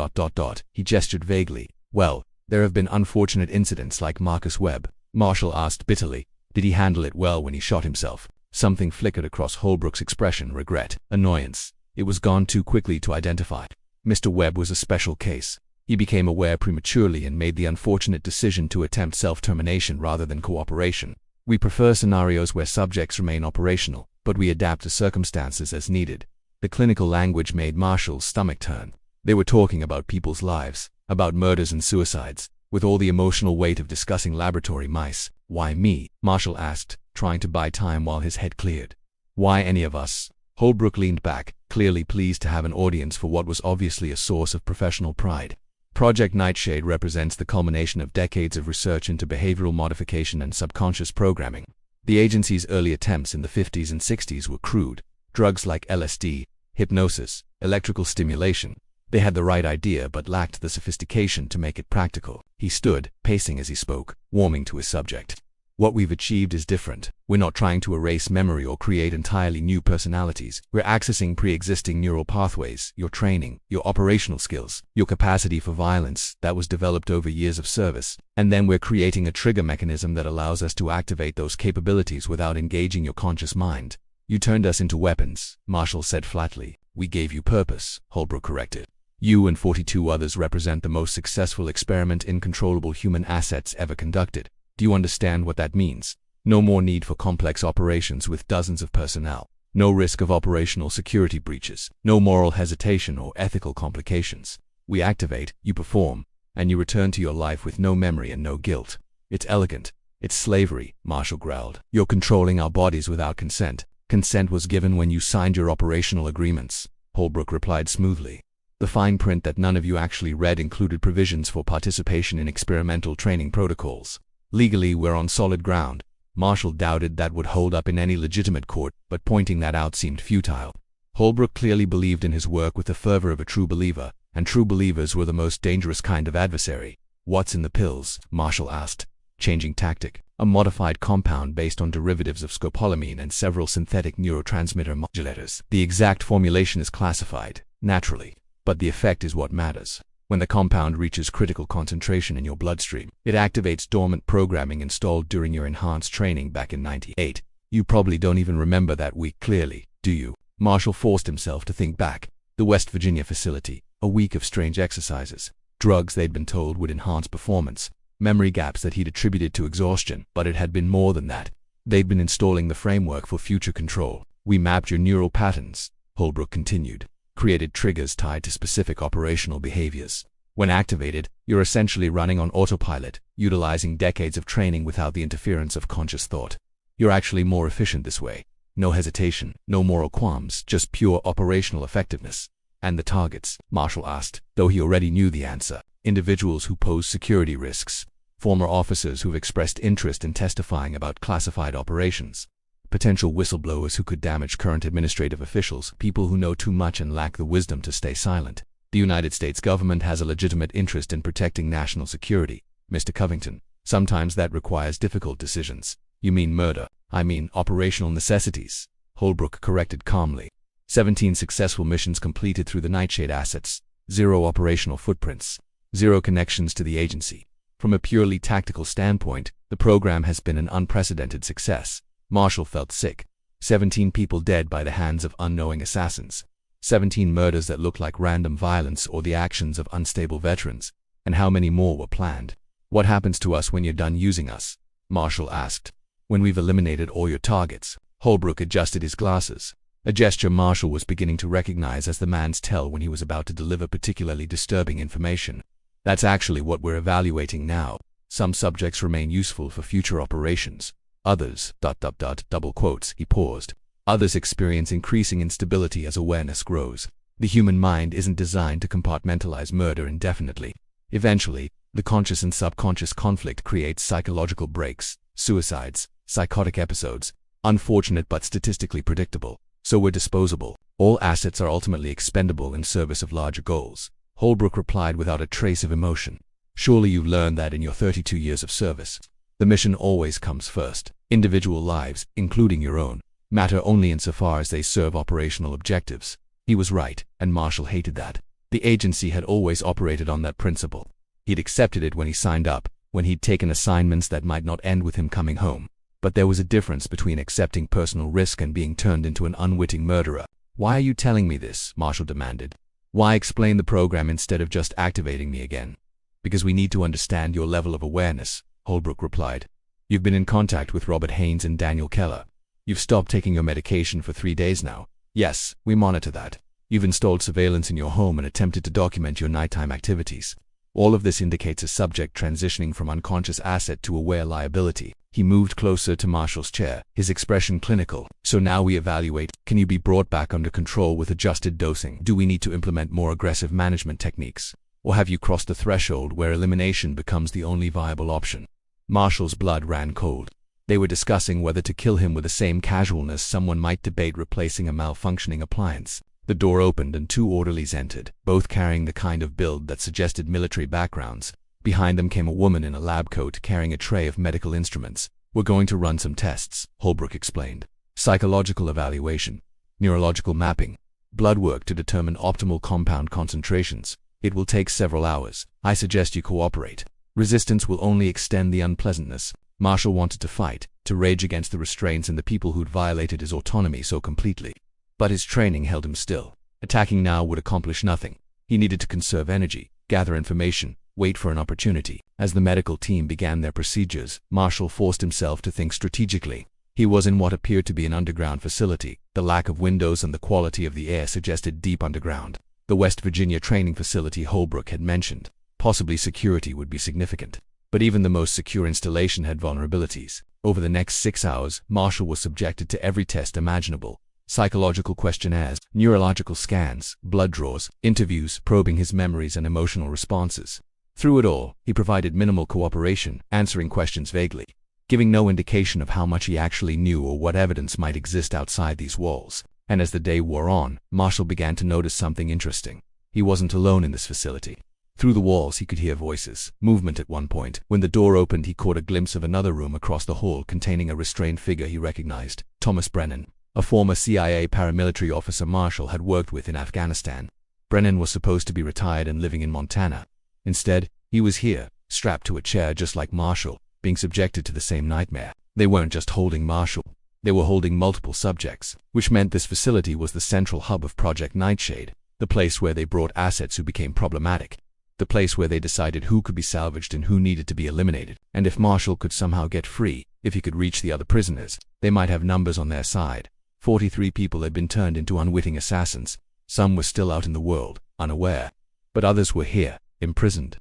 He gestured vaguely. "Well, there have been unfortunate incidents like Marcus Webb." Marshall asked bitterly. Did he handle it well when he shot himself? Something flickered across Holbrook's expression, regret, annoyance. It was gone too quickly to identify. Mr. Webb was a special case. He became aware prematurely and made the unfortunate decision to attempt self-termination rather than cooperation. We prefer scenarios where subjects remain operational, but we adapt to circumstances as needed. The clinical language made Marshall's stomach turn. They were talking about people's lives, about murders and suicides, with all the emotional weight of discussing laboratory mice. "Why me?" Marshall asked, trying to buy time while his head cleared. "Why any of us?" Holbrook leaned back, clearly pleased to have an audience for what was obviously a source of professional pride. Project Nightshade represents the culmination of decades of research into behavioral modification and subconscious programming. The agency's early attempts in the 50s and 60s were crude. Drugs like LSD, hypnosis, electrical stimulation. They had the right idea but lacked the sophistication to make it practical. He stood, pacing as he spoke, warming to his subject. What we've achieved is different. We're not trying to erase memory or create entirely new personalities. We're accessing pre-existing neural pathways, your training, your operational skills, your capacity for violence that was developed over years of service. And then we're creating a trigger mechanism that allows us to activate those capabilities without engaging your conscious mind. You turned us into weapons, Marshall said flatly. We gave you purpose, Holbrook corrected. You and 42 others represent the most successful experiment in controllable human assets ever conducted. Do you understand what that means? No more need for complex operations with dozens of personnel. No risk of operational security breaches. No moral hesitation or ethical complications. We activate, you perform, and you return to your life with no memory and no guilt. It's elegant. It's slavery, Marshall growled. You're controlling our bodies without consent. Consent was given when you signed your operational agreements, Holbrook replied smoothly. The fine print that none of you actually read included provisions for participation in experimental training protocols. Legally, we're on solid ground. Marshall doubted that would hold up in any legitimate court, but pointing that out seemed futile. Holbrook clearly believed in his work with the fervor of a true believer, and true believers were the most dangerous kind of adversary. What's in the pills? Marshall asked, changing tactic. A modified compound based on derivatives of scopolamine and several synthetic neurotransmitter modulators. The exact formulation is classified, naturally, but the effect is what matters. When the compound reaches critical concentration in your bloodstream, it activates dormant programming installed during your enhanced training back in '98. You probably don't even remember that week clearly, do you? Marshall forced himself to think back. The West Virginia facility, a week of strange exercises, drugs they'd been told would enhance performance, memory gaps that he'd attributed to exhaustion, but it had been more than that. They'd been installing the framework for future control. We mapped your neural patterns, Holbrook continued. Created triggers tied to specific operational behaviors. When activated, you're essentially running on autopilot, utilizing decades of training without the interference of conscious thought. You're actually more efficient this way. No hesitation, no moral qualms, just pure operational effectiveness. And the targets? Marshall asked, though he already knew the answer. Individuals who pose security risks. Former officers who've expressed interest in testifying about classified operations. Potential whistleblowers who could damage current administrative officials, people who know too much and lack the wisdom to stay silent. The United States government has a legitimate interest in protecting national security, Mr. Covington. Sometimes that requires difficult decisions. You mean murder. I mean operational necessities, Holbrook corrected calmly. 17 successful missions completed through the Nightshade assets. 0 operational footprints. 0 connections to the agency. From a purely tactical standpoint, the program has been an unprecedented success. Marshall felt sick. 17 people dead by the hands of unknowing assassins. 17 murders that looked like random violence or the actions of unstable veterans. And how many more were planned? What happens to us when you're done using us? Marshall asked. When we've eliminated all your targets. Holbrook adjusted his glasses. A gesture Marshall was beginning to recognize as the man's tell when he was about to deliver particularly disturbing information. That's actually what we're evaluating now. Some subjects remain useful for future operations. Others, double quotes, he paused. Others experience increasing instability as awareness grows. The human mind isn't designed to compartmentalize murder indefinitely. Eventually, the conscious and subconscious conflict creates psychological breaks, suicides, psychotic episodes, unfortunate but statistically predictable. So we're disposable. All assets are ultimately expendable in service of larger goals. Holbrook replied without a trace of emotion. Surely you've learned that in your 32 years of service. The mission always comes first. Individual lives, including your own, matter only insofar as they serve operational objectives. He was right, and Marshall hated that. The agency had always operated on that principle. He'd accepted it when he signed up, when he'd taken assignments that might not end with him coming home. But there was a difference between accepting personal risk and being turned into an unwitting murderer. Why are you telling me this? Marshall demanded. Why explain the program instead of just activating me again? Because we need to understand your level of awareness, Holbrook replied. You've been in contact with Robert Haynes and Daniel Keller. You've stopped taking your medication for 3 days now. Yes, we monitor that. You've installed surveillance in your home and attempted to document your nighttime activities. All of this indicates a subject transitioning from unconscious asset to aware liability. He moved closer to Marshall's chair, his expression clinical. So now we evaluate, can you be brought back under control with adjusted dosing? Do we need to implement more aggressive management techniques? Or have you crossed the threshold where elimination becomes the only viable option? Marshall's blood ran cold. They were discussing whether to kill him with the same casualness someone might debate replacing a malfunctioning appliance. The door opened and 2 orderlies entered, both carrying the kind of build that suggested military backgrounds. Behind them came a woman in a lab coat carrying a tray of medical instruments. We're going to run some tests, Holbrook explained. Psychological evaluation, neurological mapping, blood work to determine optimal compound concentrations. It will take several hours. I suggest you cooperate. Resistance will only extend the unpleasantness. Marshall wanted to fight, to rage against the restraints and the people who'd violated his autonomy so completely. But his training held him still. Attacking now would accomplish nothing. He needed to conserve energy, gather information, wait for an opportunity. As the medical team began their procedures, Marshall forced himself to think strategically. He was in what appeared to be an underground facility. The lack of windows and the quality of the air suggested deep underground. The West Virginia training facility Holbrook had mentioned. Possibly security would be significant. But even the most secure installation had vulnerabilities. Over the next 6 hours, Marshall was subjected to every test imaginable. Psychological questionnaires, neurological scans, blood draws, interviews probing his memories and emotional responses. Through it all, he provided minimal cooperation, answering questions vaguely, giving no indication of how much he actually knew or what evidence might exist outside these walls. And as the day wore on, Marshall began to notice something interesting. He wasn't alone in this facility. Through the walls he could hear voices, movement at one point. When the door opened he caught a glimpse of another room across the hall containing a restrained figure he recognized, Thomas Brennan, a former CIA paramilitary officer Marshall had worked with in Afghanistan. Brennan was supposed to be retired and living in Montana. Instead, he was here, strapped to a chair just like Marshall, being subjected to the same nightmare. They weren't just holding Marshall. They were holding multiple subjects, which meant this facility was the central hub of Project Nightshade, the place where they brought assets who became problematic, the place where they decided who could be salvaged and who needed to be eliminated. And if Marshall could somehow get free, if he could reach the other prisoners, they might have numbers on their side. 43 people had been turned into unwitting assassins. Some were still out in the world, unaware. But others were here, imprisoned,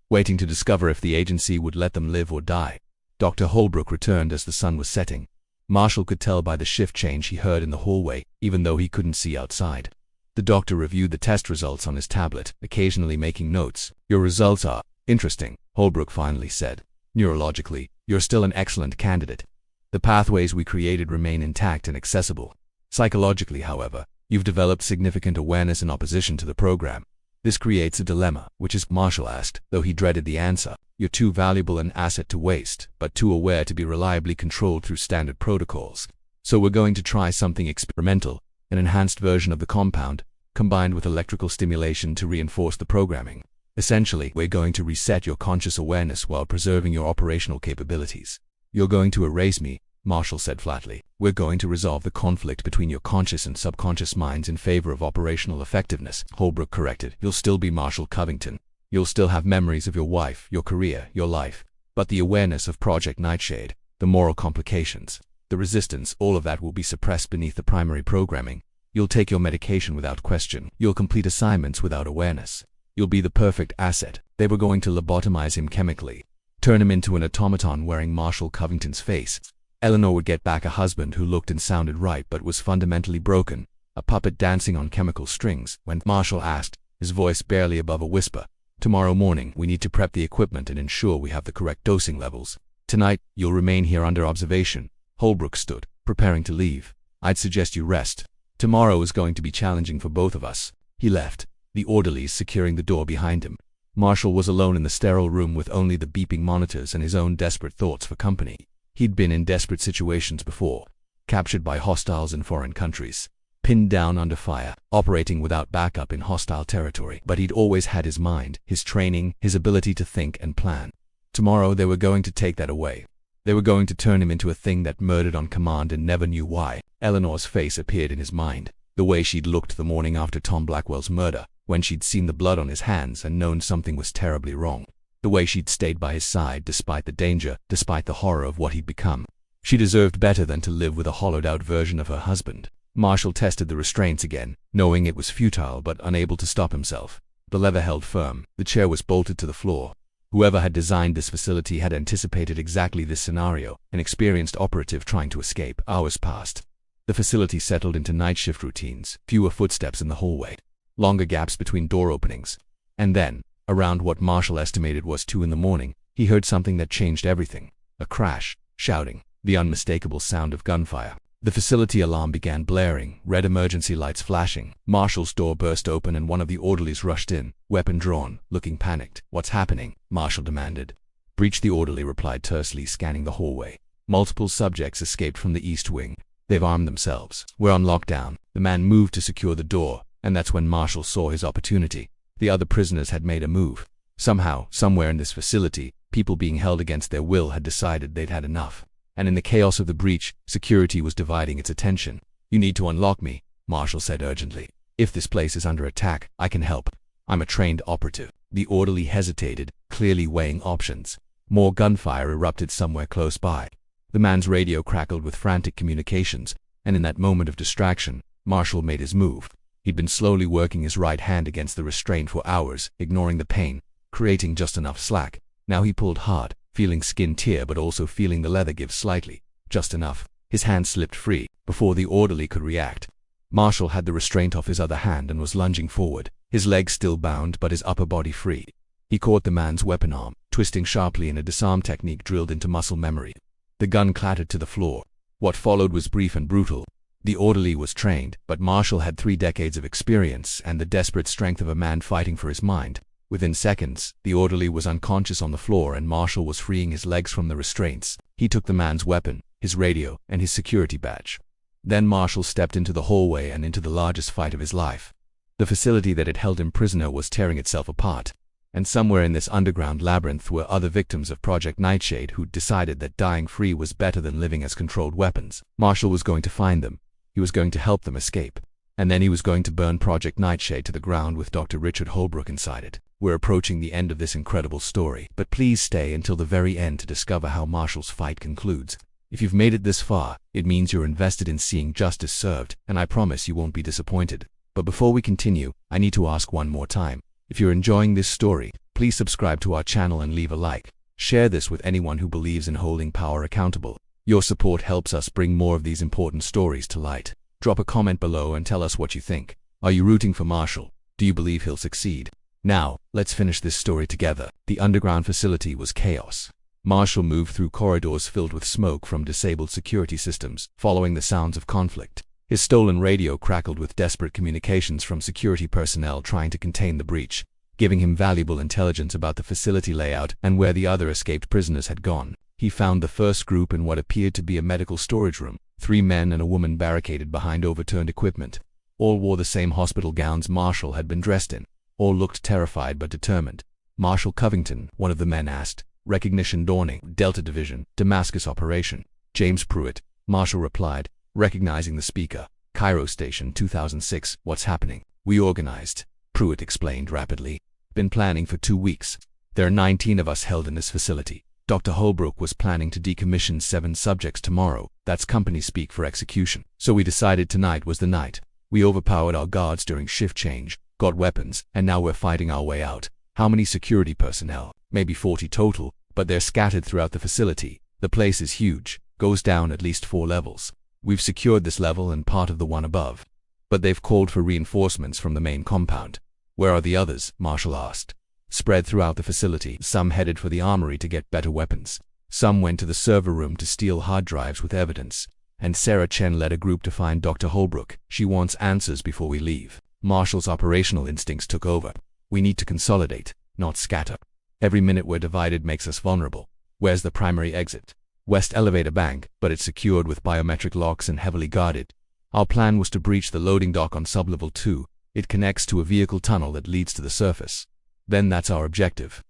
waiting to discover if the agency would let them live or die. Dr. Holbrook returned as the sun was setting. Marshall could tell by the shift change he heard in the hallway, even though he couldn't see outside. The doctor reviewed the test results on his tablet, occasionally making notes. Your results are interesting, Holbrook finally said. Neurologically, you're still an excellent candidate. The pathways we created remain intact and accessible. Psychologically, however, you've developed significant awareness in opposition to the program. This creates a dilemma, which is, Marshall asked, though he dreaded the answer. You're too valuable an asset to waste, but too aware to be reliably controlled through standard protocols. So we're going to try something experimental, an enhanced version of the compound, combined with electrical stimulation to reinforce the programming. Essentially, we're going to reset your conscious awareness while preserving your operational capabilities. You're going to erase me, Marshall said flatly. We're going to resolve the conflict between your conscious and subconscious minds in favor of operational effectiveness, Holbrook corrected. You'll still be Marshall Covington. You'll still have memories of your wife, your career, your life. But the awareness of Project Nightshade, the moral complications, the resistance, all of that will be suppressed beneath the primary programming. You'll take your medication without question. You'll complete assignments without awareness. You'll be the perfect asset. They were going to lobotomize him chemically, turn him into an automaton wearing Marshall Covington's face. Eleanor would get back a husband who looked and sounded right but was fundamentally broken, a puppet dancing on chemical strings. When Marshall asked, his voice barely above a whisper, tomorrow morning we need to prep the equipment and ensure we have the correct dosing levels. Tonight, you'll remain here under observation. Holbrook stood, preparing to leave. I'd suggest you rest. Tomorrow is going to be challenging for both of us. He left, the orderlies securing the door behind him. Marshall was alone in the sterile room with only the beeping monitors and his own desperate thoughts for company. He'd been in desperate situations before, captured by hostiles in foreign countries, pinned down under fire, operating without backup in hostile territory. But he'd always had his mind, his training, his ability to think and plan. Tomorrow they were going to take that away. They were going to turn him into a thing that murdered on command and never knew why. Eleanor's face appeared in his mind, the way she'd looked the morning after Tom Blackwell's murder, when she'd seen the blood on his hands and known something was terribly wrong. The way she'd stayed by his side despite the danger, despite the horror of what he'd become. She deserved better than to live with a hollowed-out version of her husband. Marshall tested the restraints again, knowing it was futile but unable to stop himself. The lever held firm. The chair was bolted to the floor. Whoever had designed this facility had anticipated exactly this scenario, an experienced operative trying to escape. Hours passed. The facility settled into night shift routines, fewer footsteps in the hallway, longer gaps between door openings. And then, around what Marshall estimated was 2 in the morning, he heard something that changed everything. A crash, shouting, the unmistakable sound of gunfire. The facility alarm began blaring, red emergency lights flashing. Marshall's door burst open and one of the orderlies rushed in, weapon drawn, looking panicked. What's happening? Marshall demanded. Breach, the orderly replied tersely, scanning the hallway. Multiple subjects escaped from the East Wing. They've armed themselves. We're on lockdown. The man moved to secure the door, and that's when Marshall saw his opportunity. The other prisoners had made a move. Somehow, somewhere in this facility, people being held against their will had decided they'd had enough. And in the chaos of the breach, security was dividing its attention. "You need to unlock me," Marshall said urgently. "If this place is under attack, I can help. I'm a trained operative." The orderly hesitated, clearly weighing options. More gunfire erupted somewhere close by. The man's radio crackled with frantic communications, and in that moment of distraction, Marshall made his move. He'd been slowly working his right hand against the restraint for hours, ignoring the pain, creating just enough slack. Now he pulled hard, feeling skin tear but also feeling the leather give slightly. Just enough. His hand slipped free, before the orderly could react. Marshall had the restraint off his other hand and was lunging forward, his legs still bound but his upper body free. He caught the man's weapon arm, twisting sharply in a disarm technique drilled into muscle memory. The gun clattered to the floor. What followed was brief and brutal. The orderly was trained, but Marshall had 3 decades of experience and the desperate strength of a man fighting for his mind. Within seconds, the orderly was unconscious on the floor and Marshall was freeing his legs from the restraints. He took the man's weapon, his radio, and his security badge. Then Marshall stepped into the hallway and into the largest fight of his life. The facility that had held him prisoner was tearing itself apart. And somewhere in this underground labyrinth were other victims of Project Nightshade who'd decided that dying free was better than living as controlled weapons. Marshall was going to find them. He was going to help them escape. And then he was going to burn Project Nightshade to the ground with Dr. Richard Holbrook inside it. We're approaching the end of this incredible story, but please stay until the very end to discover how Marshall's fight concludes. If you've made it this far, it means you're invested in seeing justice served, and I promise you won't be disappointed. But before we continue, I need to ask one more time. If you're enjoying this story, please subscribe to our channel and leave a like. Share this with anyone who believes in holding power accountable. Your support helps us bring more of these important stories to light. Drop a comment below and tell us what you think. Are you rooting for Marshall? Do you believe he'll succeed? Now, let's finish this story together. The underground facility was chaos. Marshall moved through corridors filled with smoke from disabled security systems, following the sounds of conflict. His stolen radio crackled with desperate communications from security personnel trying to contain the breach, giving him valuable intelligence about the facility layout and where the other escaped prisoners had gone. He found the first group in what appeared to be a medical storage room, 3 men and a woman barricaded behind overturned equipment. All wore the same hospital gowns Marshall had been dressed in. All looked terrified but determined. "Marshall Covington," one of the men asked. "Recognition dawning. Delta Division. Damascus operation." "James Pruitt," Marshall replied, recognizing the speaker. "Cairo Station, 2006. What's happening?" "We organized," Pruitt explained rapidly. "Been planning for 2 weeks. There are 19 of us held in this facility. Dr. Holbrook was planning to decommission 7 subjects tomorrow. That's company speak for execution. So we decided tonight was the night. We overpowered our guards during shift change, got weapons, and now we're fighting our way out." "How many security personnel?" "Maybe 40 total, but they're scattered throughout the facility. The place is huge, goes down at least 4 levels. We've secured this level and part of the one above. But they've called for reinforcements from the main compound." "Where are the others?" Marshall asked. "Spread throughout the facility. Some headed for the armory to get better weapons. Some went to the server room to steal hard drives with evidence. And Sarah Chen led a group to find Dr. Holbrook. She wants answers before we leave." Marshall's operational instincts took over. "We need to consolidate, not scatter. Every minute we're divided makes us vulnerable." "Where's the primary exit?" "West Elevator Bank, but it's secured with biometric locks and heavily guarded. Our plan was to breach the loading dock on sublevel 2. It connects to a vehicle tunnel that leads to the surface. Then that's our objective.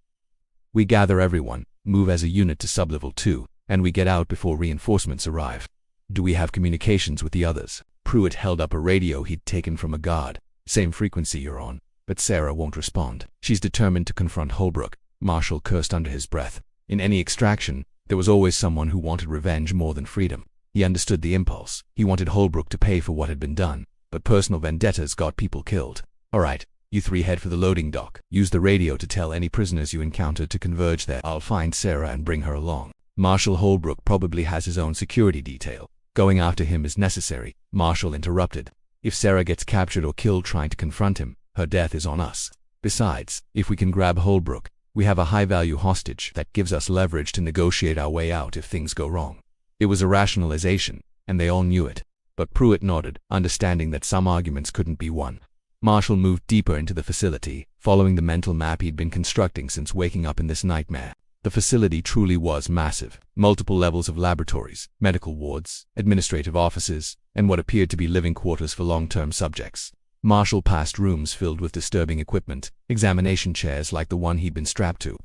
We gather everyone, move as a unit to sublevel 2, and we get out before reinforcements arrive." "Do we have communications with the others?" Pruitt held up a radio he'd taken from a guard. "Same frequency you're on, but Sarah won't respond. She's determined to confront Holbrook." Marshall cursed under his breath. In any extraction, there was always someone who wanted revenge more than freedom. He understood the impulse. He wanted Holbrook to pay for what had been done, but personal vendettas got people killed. "All right, you 3 head for the loading dock. Use the radio to tell any prisoners you encounter to converge there. I'll find Sarah and bring her along. Marshall Holbrook probably has his own security detail. Going after him is necessary." Marshall interrupted. "If Sarah gets captured or killed trying to confront him, her death is on us. Besides, if we can grab Holbrook, we have a high-value hostage that gives us leverage to negotiate our way out if things go wrong." It was a rationalization, and they all knew it. But Pruitt nodded, understanding that some arguments couldn't be won. Marshall moved deeper into the facility, following the mental map he'd been constructing since waking up in this nightmare. The facility truly was massive. Multiple levels of laboratories, medical wards, administrative offices, and what appeared to be living quarters for long-term subjects. Marshall passed rooms filled with disturbing equipment, examination chairs like the one he'd been strapped to,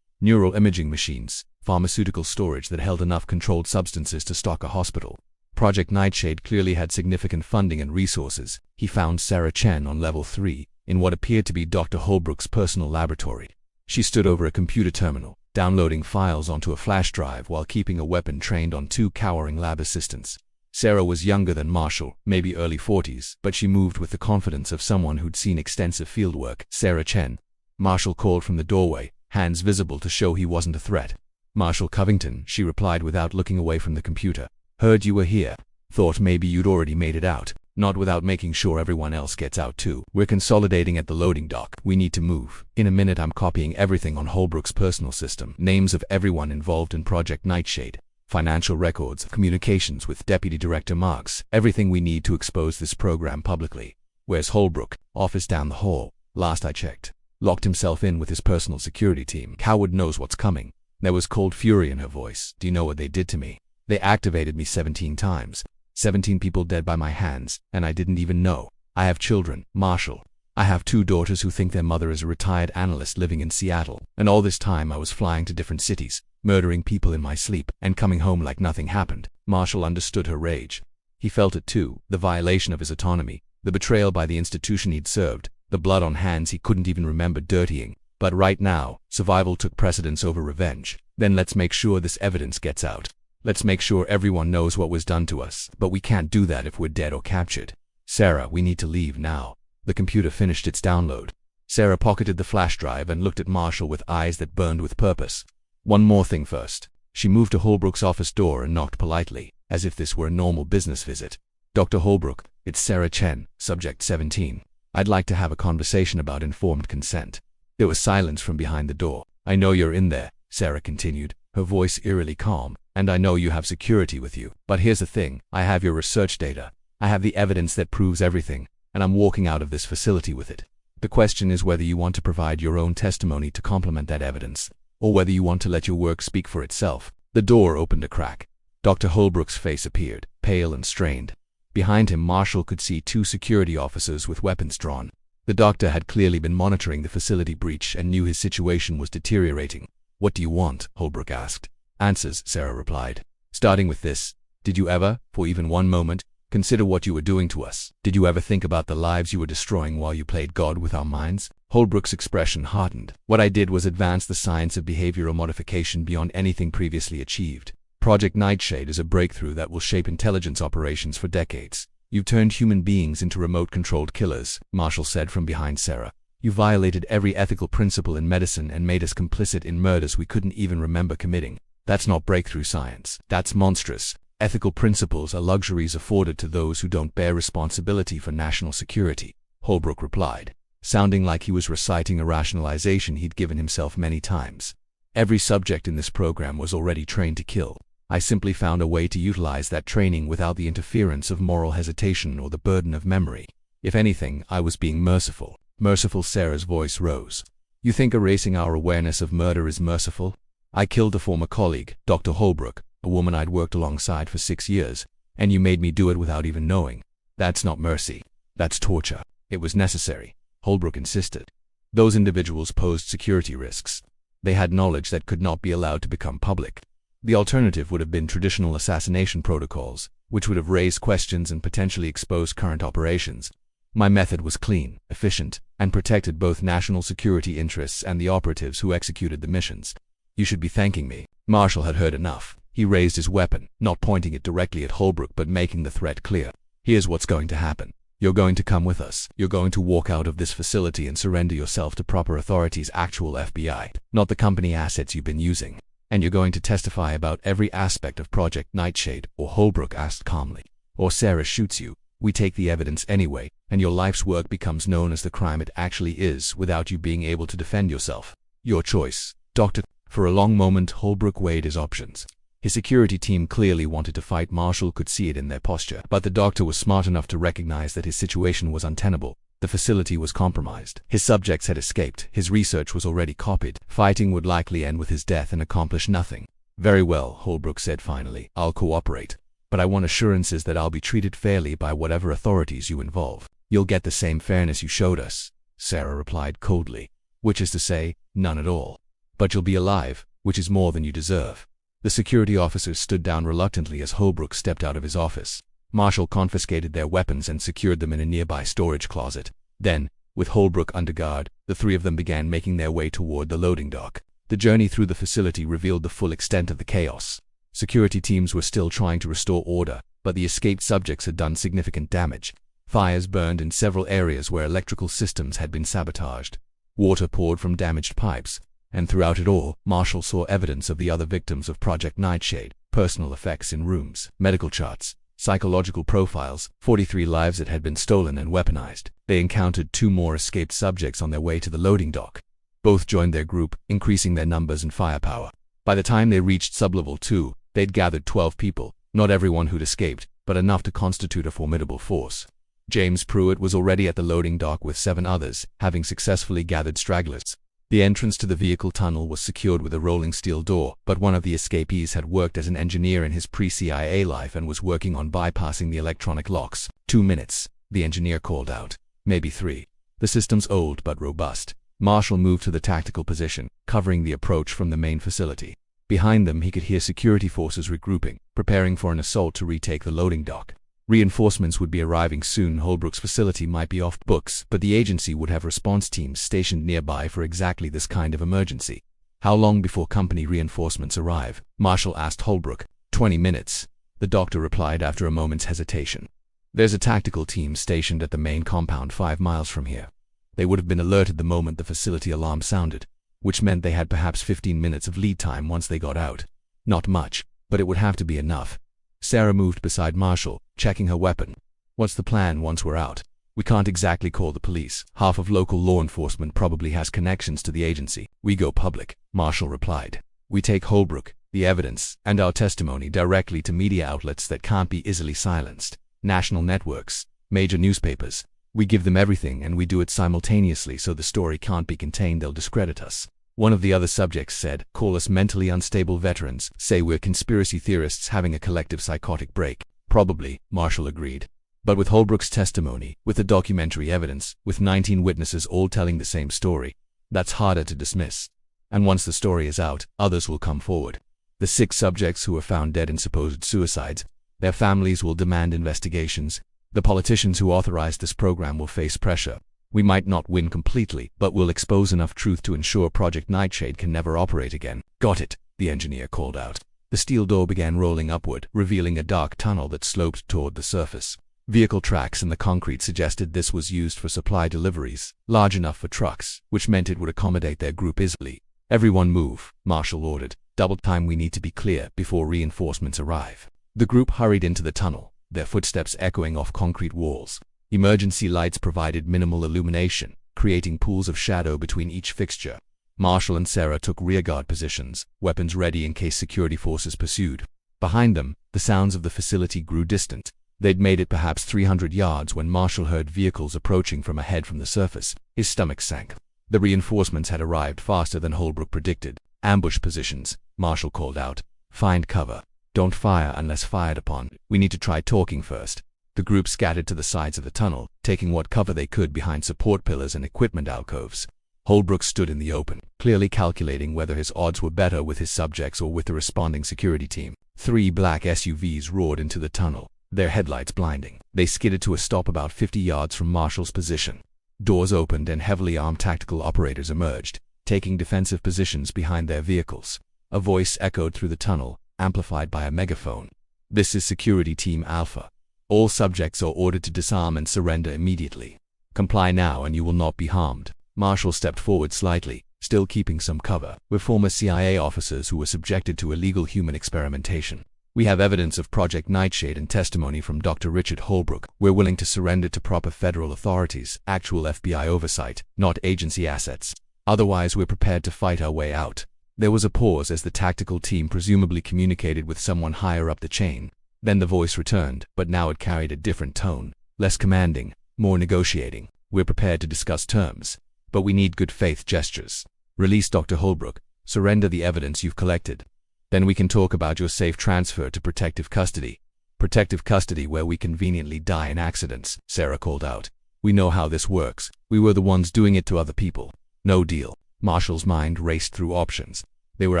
neural imaging machines, pharmaceutical storage that held enough controlled substances to stock a hospital. Project Nightshade clearly had significant funding and resources. He found Sarah Chen on level 3, in what appeared to be Dr. Holbrook's personal laboratory. She stood over a computer terminal, downloading files onto a flash drive while keeping a weapon trained on 2 cowering lab assistants. Sarah was younger than Marshall, maybe early 40s, but she moved with the confidence of someone who'd seen extensive fieldwork. "Sarah Chen." Marshall called from the doorway, hands visible to show he wasn't a threat. "Marshall Covington," she replied without looking away from the computer. "Heard you were here. Thought maybe you'd already made it out. Not without making sure everyone else gets out too. We're consolidating at the loading dock. We need to move. In a minute I'm copying everything on Holbrook's personal system. Names of everyone involved in Project Nightshade. Financial records, communications with Deputy Director Marks. Everything we need to expose this program publicly. Where's Holbrook? Office down the hall. Last I checked. Locked himself in with his personal security team. Coward knows what's coming." There was cold fury in her voice. "Do you know what they did to me? They activated me 17 times. 17 people dead by my hands, and I didn't even know. I have children, Marshall. I have 2 daughters who think their mother is a retired analyst living in Seattle. And all this time I was flying to different cities, murdering people in my sleep, and coming home like nothing happened." Marshall understood her rage. He felt it too, the violation of his autonomy, the betrayal by the institution he'd served, the blood on hands he couldn't even remember dirtying. But right now, survival took precedence over revenge. "Then let's make sure this evidence gets out. Let's make sure everyone knows what was done to us, but we can't do that if we're dead or captured. Sarah, we need to leave now." The computer finished its download. Sarah pocketed the flash drive and looked at Marshall with eyes that burned with purpose. "One more thing first." She moved to Holbrook's office door and knocked politely, as if this were a normal business visit. "Dr. Holbrook, it's Sarah Chen, subject 17. I'd like to have a conversation about informed consent." There was silence from behind the door. "I know you're in there," Sarah continued, her voice eerily calm, "and I know you have security with you. But here's the thing, I have your research data. I have the evidence that proves everything, and I'm walking out of this facility with it. The question is whether you want to provide your own testimony to complement that evidence, or whether you want to let your work speak for itself." The door opened a crack. Dr. Holbrook's face appeared, pale and strained. Behind him, Marshall could see 2 security officers with weapons drawn. The doctor had clearly been monitoring the facility breach and knew his situation was deteriorating. "What do you want?" Holbrook asked. "Answers," Sarah replied. "Starting with this, did you ever, for even one moment, consider what you were doing to us? Did you ever think about the lives you were destroying while you played God with our minds?" Holbrook's expression hardened. "What I did was advance the science of behavioral modification beyond anything previously achieved. Project Nightshade is a breakthrough that will shape intelligence operations for decades. You've turned human beings into remote-controlled killers," Marshall said from behind Sarah. "You violated every ethical principle in medicine and made us complicit in murders we couldn't even remember committing. That's not breakthrough science. That's monstrous. Ethical principles are luxuries afforded to those who don't bear responsibility for national security," Holbrook replied, sounding like he was reciting a rationalization he'd given himself many times. "Every subject in this program was already trained to kill. I simply found a way to utilize that training without the interference of moral hesitation or the burden of memory. If anything, I was being merciful." "Merciful?" Sarah's voice rose. "You think erasing our awareness of murder is merciful? I killed a former colleague, Dr. Holbrook, a woman I'd worked alongside for 6 years, and you made me do it without even knowing. That's not mercy. That's torture." "It was necessary," Holbrook insisted. "Those individuals posed security risks. They had knowledge that could not be allowed to become public. The alternative would have been traditional assassination protocols, which would have raised questions and potentially exposed current operations. My method was clean, efficient, and protected both national security interests and the operatives who executed the missions. You should be thanking me." Marshall had heard enough. He raised his weapon, not pointing it directly at Holbrook but making the threat clear. "Here's what's going to happen. You're going to come with us. You're going to walk out of this facility and surrender yourself to proper authorities, actual FBI, not the company assets you've been using. And you're going to testify about every aspect of Project Nightshade," or Holbrook asked calmly. "Or Sarah shoots you. We take the evidence anyway, and your life's work becomes known as the crime it actually is without you being able to defend yourself. Your choice, Doctor." For a long moment, Holbrook weighed his options. His security team clearly wanted to fight. Marshall could see it in their posture, but the doctor was smart enough to recognize that his situation was untenable. The facility was compromised. His subjects had escaped. His research was already copied. Fighting would likely end with his death and accomplish nothing. Very well, Holbrook said finally. I'll cooperate. But I want assurances that I'll be treated fairly by whatever authorities you involve. You'll get the same fairness you showed us, Sarah replied coldly. Which is to say, none at all. But you'll be alive, which is more than you deserve. The security officers stood down reluctantly as Holbrook stepped out of his office. Marshall confiscated their weapons and secured them in a nearby storage closet. Then, with Holbrook under guard, the three of them began making their way toward the loading dock. The journey through the facility revealed the full extent of the chaos. Security teams were still trying to restore order, but the escaped subjects had done significant damage. Fires burned in several areas where electrical systems had been sabotaged. Water poured from damaged pipes, and throughout it all, Marshall saw evidence of the other victims of Project Nightshade: personal effects in rooms, medical charts, psychological profiles, 43 lives that had been stolen and weaponized. They encountered 2 more escaped subjects on their way to the loading dock. Both joined their group, increasing their numbers and firepower. By the time they reached sublevel 2, they'd gathered 12 people, not everyone who'd escaped, but enough to constitute a formidable force. James Pruitt was already at the loading dock with 7 others, having successfully gathered stragglers. The entrance to the vehicle tunnel was secured with a rolling steel door, but one of the escapees had worked as an engineer in his pre-CIA life and was working on bypassing the electronic locks. 2 minutes, the engineer called out. Maybe 3. The system's old but robust. Marshall moved to the tactical position, covering the approach from the main facility. Behind them he could hear security forces regrouping, preparing for an assault to retake the loading dock. Reinforcements would be arriving soon. Holbrook's facility might be off books, but the agency would have response teams stationed nearby for exactly this kind of emergency. How long before company reinforcements arrive? Marshall asked Holbrook. 20 minutes, the doctor replied after a moment's hesitation. There's a tactical team stationed at the main compound 5 miles from here. They would have been alerted the moment the facility alarm sounded, which meant they had perhaps 15 minutes of lead time once they got out. Not much, but it would have to be enough. Sarah moved beside Marshall, checking her weapon. What's the plan once we're out? We can't exactly call the police. Half of local law enforcement probably has connections to the agency. We go public, Marshall replied. We take Holbrook, the evidence, and our testimony directly to media outlets that can't be easily silenced. National networks, major newspapers. We give them everything and we do it simultaneously so the story can't be contained. They'll discredit us. One of the other subjects said, call us mentally unstable veterans, say we're conspiracy theorists having a collective psychotic break. Probably, Marshall agreed. But with Holbrook's testimony, with the documentary evidence, with 19 witnesses all telling the same story, that's harder to dismiss. And once the story is out, others will come forward. The 6 subjects who were found dead in supposed suicides, their families will demand investigations. The politicians who authorized this program will face pressure. We might not win completely, but we'll expose enough truth to ensure Project Nightshade can never operate again. Got it, the engineer called out. The steel door began rolling upward, revealing a dark tunnel that sloped toward the surface. Vehicle tracks in the concrete suggested this was used for supply deliveries, large enough for trucks, which meant it would accommodate their group easily. Everyone move, Marshall ordered. Double time, we need to be clear before reinforcements arrive. The group hurried into the tunnel, their footsteps echoing off concrete walls. Emergency lights provided minimal illumination, creating pools of shadow between each fixture. Marshall and Sarah took rearguard positions, weapons ready in case security forces pursued. Behind them, the sounds of the facility grew distant. They'd made it perhaps 300 yards when Marshall heard vehicles approaching from ahead from the surface. His stomach sank. The reinforcements had arrived faster than Holbrook predicted. Ambush positions, Marshall called out. Find cover. Don't fire unless fired upon. We need to try talking first. The group scattered to the sides of the tunnel, taking what cover they could behind support pillars and equipment alcoves. Holbrook stood in the open, clearly calculating whether his odds were better with his subjects or with the responding security team. 3 black SUVs roared into the tunnel, their headlights blinding. They skidded to a stop about 50 yards from Marshall's position. Doors opened and heavily armed tactical operators emerged, taking defensive positions behind their vehicles. A voice echoed through the tunnel, amplified by a megaphone. This is Security Team Alpha. All subjects are ordered to disarm and surrender immediately. Comply now and you will not be harmed. Marshall stepped forward slightly, still keeping some cover. We're former CIA officers who were subjected to illegal human experimentation. We have evidence of Project Nightshade and testimony from Dr. Richard Holbrook. We're willing to surrender to proper federal authorities, actual FBI oversight, not agency assets. Otherwise, we're prepared to fight our way out. There was a pause as the tactical team presumably communicated with someone higher up the chain. Then the voice returned, but now it carried a different tone, less commanding, more negotiating. We're prepared to discuss terms, but we need good faith gestures. Release Dr. Holbrook. Surrender the evidence you've collected. Then we can talk about your safe transfer to protective custody. Protective custody where we conveniently die in accidents, Sarah called out. We know how this works. We were the ones doing it to other people. No deal. Marshall's mind raced through options. They were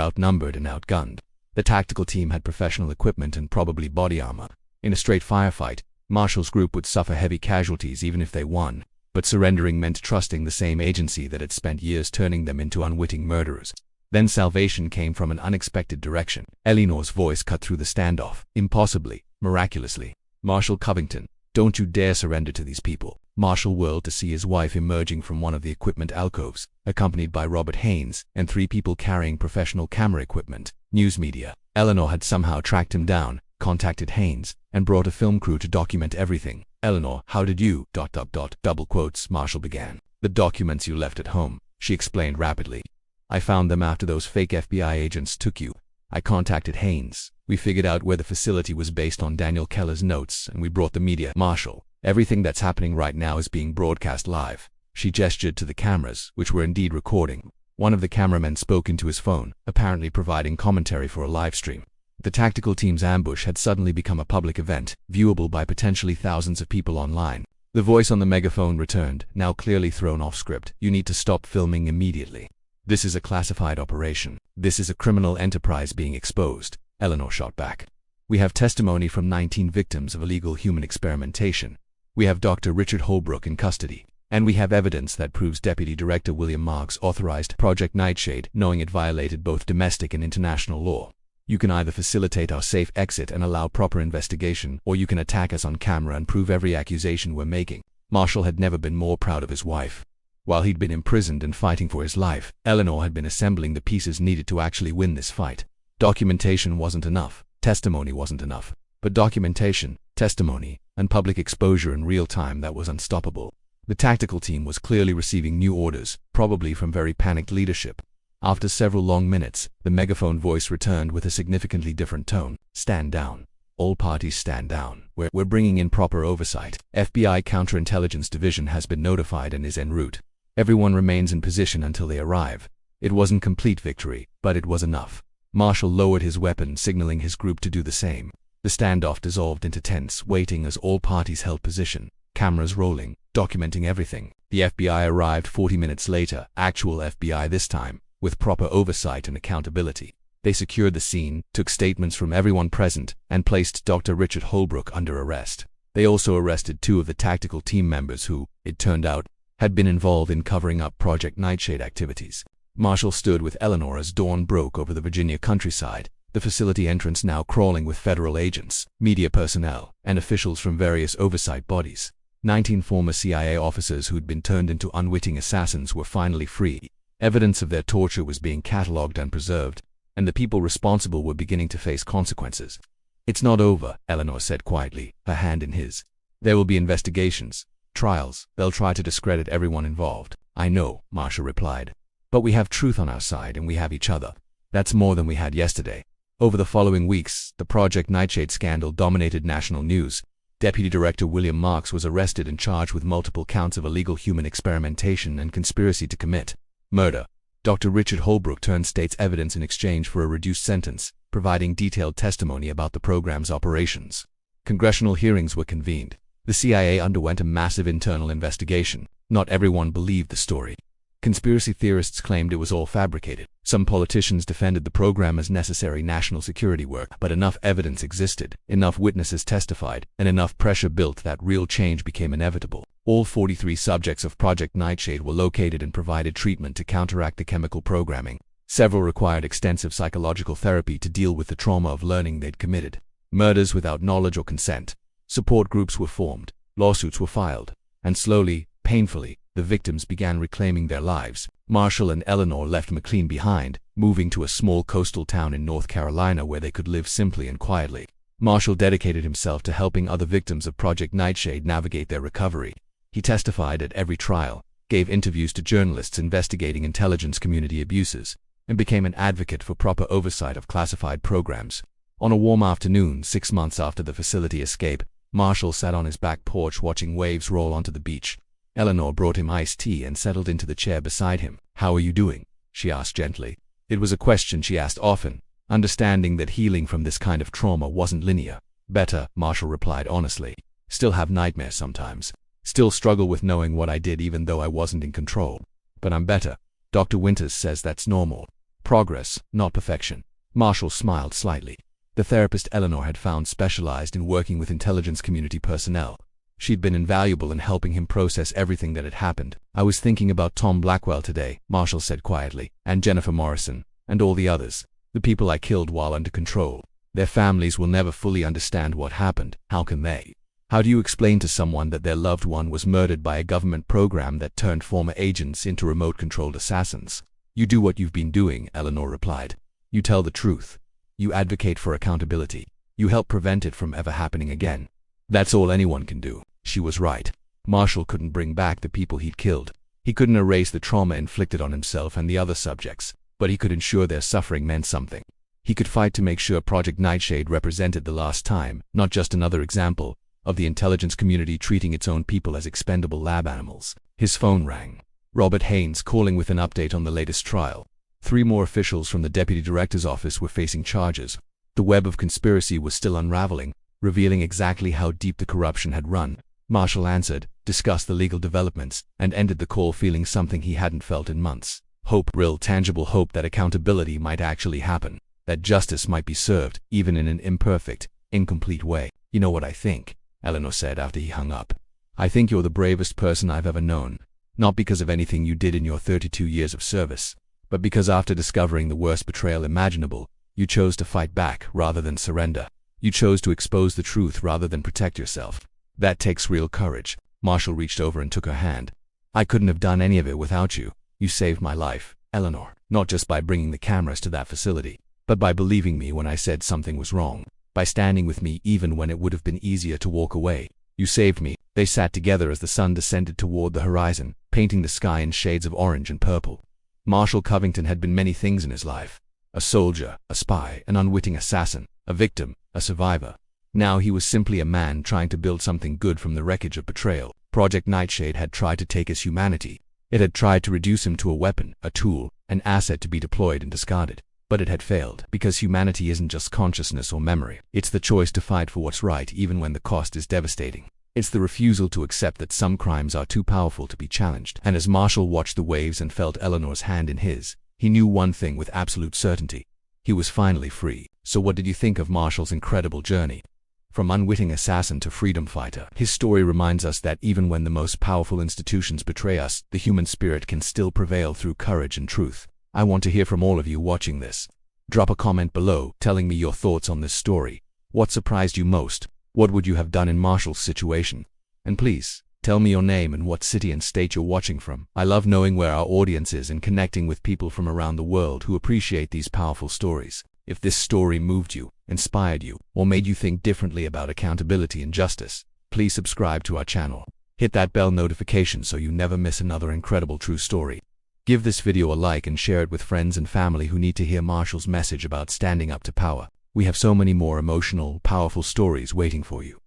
outnumbered and outgunned. The tactical team had professional equipment and probably body armor. In a straight firefight, Marshall's group would suffer heavy casualties even if they won, but surrendering meant trusting the same agency that had spent years turning them into unwitting murderers. Then salvation came from an unexpected direction. Eleanor's voice cut through the standoff. Impossibly, miraculously. Marshal Covington, don't you dare surrender to these people. Marshall whirled to see his wife emerging from one of the equipment alcoves, accompanied by Robert Haynes and 3 people carrying professional camera equipment. News media. Eleanor had somehow tracked him down, contacted Haynes, and brought a film crew to document everything. Eleanor, how did you, ... double quotes, Marshall began. The documents you left at home, she explained rapidly. I found them after those fake FBI agents took you. I contacted Haynes. We figured out where the facility was based on Daniel Keller's notes, and we brought the media. Marshall, everything that's happening right now is being broadcast live. She gestured to the cameras, which were indeed recording. One of the cameramen spoke into his phone, apparently providing commentary for a live stream. The tactical team's ambush had suddenly become a public event, viewable by potentially thousands of people online. The voice on the megaphone returned, now clearly thrown off script. You need to stop filming immediately. This is a classified operation. This is a criminal enterprise being exposed. Eleanor shot back. We have testimony from 19 victims of illegal human experimentation. We have Dr. Richard Holbrook in custody. And we have evidence that proves Deputy Director William Marks authorized Project Nightshade, knowing it violated both domestic and international law. You can either facilitate our safe exit and allow proper investigation, or you can attack us on camera and prove every accusation we're making. Marshall had never been more proud of his wife. While he'd been imprisoned and fighting for his life, Eleanor had been assembling the pieces needed to actually win this fight. Documentation wasn't enough. Testimony wasn't enough. But documentation, testimony, and public exposure in real time, that was unstoppable. The tactical team was clearly receiving new orders, probably from very panicked leadership. After several long minutes, the megaphone voice returned with a significantly different tone. Stand down. All parties stand down. We're bringing in proper oversight. FBI Counterintelligence Division has been notified and is en route. Everyone remains in position until they arrive. It wasn't complete victory, but it was enough. Marshall lowered his weapon, signaling his group to do the same. The standoff dissolved into tense waiting as all parties held position. Cameras rolling, documenting everything. The FBI arrived 40 minutes later, actual FBI this time, with proper oversight and accountability. They secured the scene, took statements from everyone present, and placed Dr. Richard Holbrook under arrest. They also arrested 2 of the tactical team members who, it turned out, had been involved in covering up Project Nightshade activities. Marshall stood with Eleanor as dawn broke over the Virginia countryside, the facility entrance now crawling with federal agents, media personnel, and officials from various oversight bodies. 19 former CIA officers who'd been turned into unwitting assassins were finally free. Evidence of their torture was being catalogued and preserved, and the people responsible were beginning to face consequences. It's not over, Eleanor said quietly, her hand in his. There will be investigations, trials. They'll try to discredit everyone involved. I know, Marshall replied. But we have truth on our side and we have each other. That's more than we had yesterday. Over the following weeks, the Project Nightshade scandal dominated national news. Deputy Director William Marks was arrested and charged with multiple counts of illegal human experimentation and conspiracy to commit murder. Dr. Richard Holbrook turned state's evidence in exchange for a reduced sentence, providing detailed testimony about the program's operations. Congressional hearings were convened. The CIA underwent a massive internal investigation. Not everyone believed the story. Conspiracy theorists claimed it was all fabricated. Some politicians defended the program as necessary national security work, but enough evidence existed, enough witnesses testified, and enough pressure built that real change became inevitable. All 43 subjects of Project Nightshade were located and provided treatment to counteract the chemical programming. Several required extensive psychological therapy to deal with the trauma of learning they'd committed murders without knowledge or consent. Support groups were formed, lawsuits were filed, and slowly, painfully, the victims began reclaiming their lives. Marshall and Eleanor left McLean behind, moving to a small coastal town in North Carolina where they could live simply and quietly. Marshall dedicated himself to helping other victims of Project Nightshade navigate their recovery. He testified at every trial, gave interviews to journalists investigating intelligence community abuses, and became an advocate for proper oversight of classified programs. On a warm afternoon, 6 months after the facility escape, Marshall sat on his back porch watching waves roll onto the beach. Eleanor brought him iced tea and settled into the chair beside him. "How are you doing?" she asked gently. It was a question she asked often, understanding that healing from this kind of trauma wasn't linear. "Better," Marshall replied honestly. "Still have nightmares sometimes. Still struggle with knowing what I did even though I wasn't in control. But I'm better. Dr. Winters says that's normal. Progress, not perfection." Marshall smiled slightly. The therapist Eleanor had found specialized in working with intelligence community personnel. She'd been invaluable in helping him process everything that had happened. "I was thinking about Tom Blackwell today," Marshall said quietly, "and Jennifer Morrison, and all the others. The people I killed while under control. Their families will never fully understand what happened. How can they? How do you explain to someone that their loved one was murdered by a government program that turned former agents into remote-controlled assassins?" "You do what you've been doing," Eleanor replied. "You tell the truth. You advocate for accountability. You help prevent it from ever happening again. That's all anyone can do." She was right. Marshall couldn't bring back the people he'd killed. He couldn't erase the trauma inflicted on himself and the other subjects, but he could ensure their suffering meant something. He could fight to make sure Project Nightshade represented the last time, not just another example of the intelligence community treating its own people as expendable lab animals. His phone rang. Robert Haynes calling with an update on the latest trial. 3 more officials from the deputy director's office were facing charges. The web of conspiracy was still unraveling, revealing exactly how deep the corruption had run. Marshall answered, discussed the legal developments, and ended the call feeling something he hadn't felt in months. Hope, real tangible hope that accountability might actually happen, that justice might be served, even in an imperfect, incomplete way. "You know what I think," Eleanor said after he hung up. "I think you're the bravest person I've ever known, not because of anything you did in your 32 years of service, but because after discovering the worst betrayal imaginable, you chose to fight back rather than surrender. You chose to expose the truth rather than protect yourself. That takes real courage." Marshall reached over and took her hand. "I couldn't have done any of it without you. You saved my life, Eleanor, not just by bringing the cameras to that facility, but by believing me when I said something was wrong, by standing with me even when it would have been easier to walk away. You saved me." They sat together as the sun descended toward the horizon, painting the sky in shades of orange and purple. Marshall Covington had been many things in his life. A soldier, a spy, an unwitting assassin, a victim, a survivor. Now he was simply a man trying to build something good from the wreckage of betrayal. Project Nightshade had tried to take his humanity. It had tried to reduce him to a weapon, a tool, an asset to be deployed and discarded. But it had failed, because humanity isn't just consciousness or memory. It's the choice to fight for what's right even when the cost is devastating. It's the refusal to accept that some crimes are too powerful to be challenged. And as Marshall watched the waves and felt Eleanor's hand in his, he knew one thing with absolute certainty. He was finally free. So what did you think of Marshall's incredible journey? From unwitting assassin to freedom fighter, his story reminds us that even when the most powerful institutions betray us, the human spirit can still prevail through courage and truth. I want to hear from all of you watching this. Drop a comment below, telling me your thoughts on this story. What surprised you most? What would you have done in Marshall's situation? And please, tell me your name and what city and state you're watching from. I love knowing where our audience is and connecting with people from around the world who appreciate these powerful stories. If this story moved you, inspired you, or made you think differently about accountability and justice, please subscribe to our channel. Hit that bell notification so you never miss another incredible true story. Give this video a like and share it with friends and family who need to hear Marshall's message about standing up to power. We have so many more emotional, powerful stories waiting for you.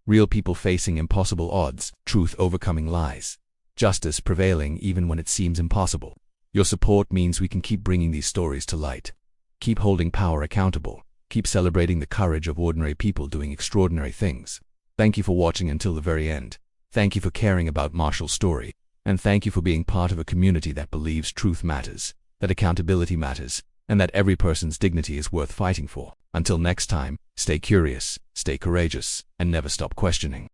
Real people facing impossible odds, truth overcoming lies, justice prevailing even when it seems impossible. Your support means we can keep bringing these stories to light. Keep holding power accountable. Keep celebrating the courage of ordinary people doing extraordinary things. Thank you for watching until the very end. Thank you for caring about Marshall's story. And thank you for being part of a community that believes truth matters, that accountability matters, and that every person's dignity is worth fighting for. Until next time, stay curious, stay courageous, and never stop questioning.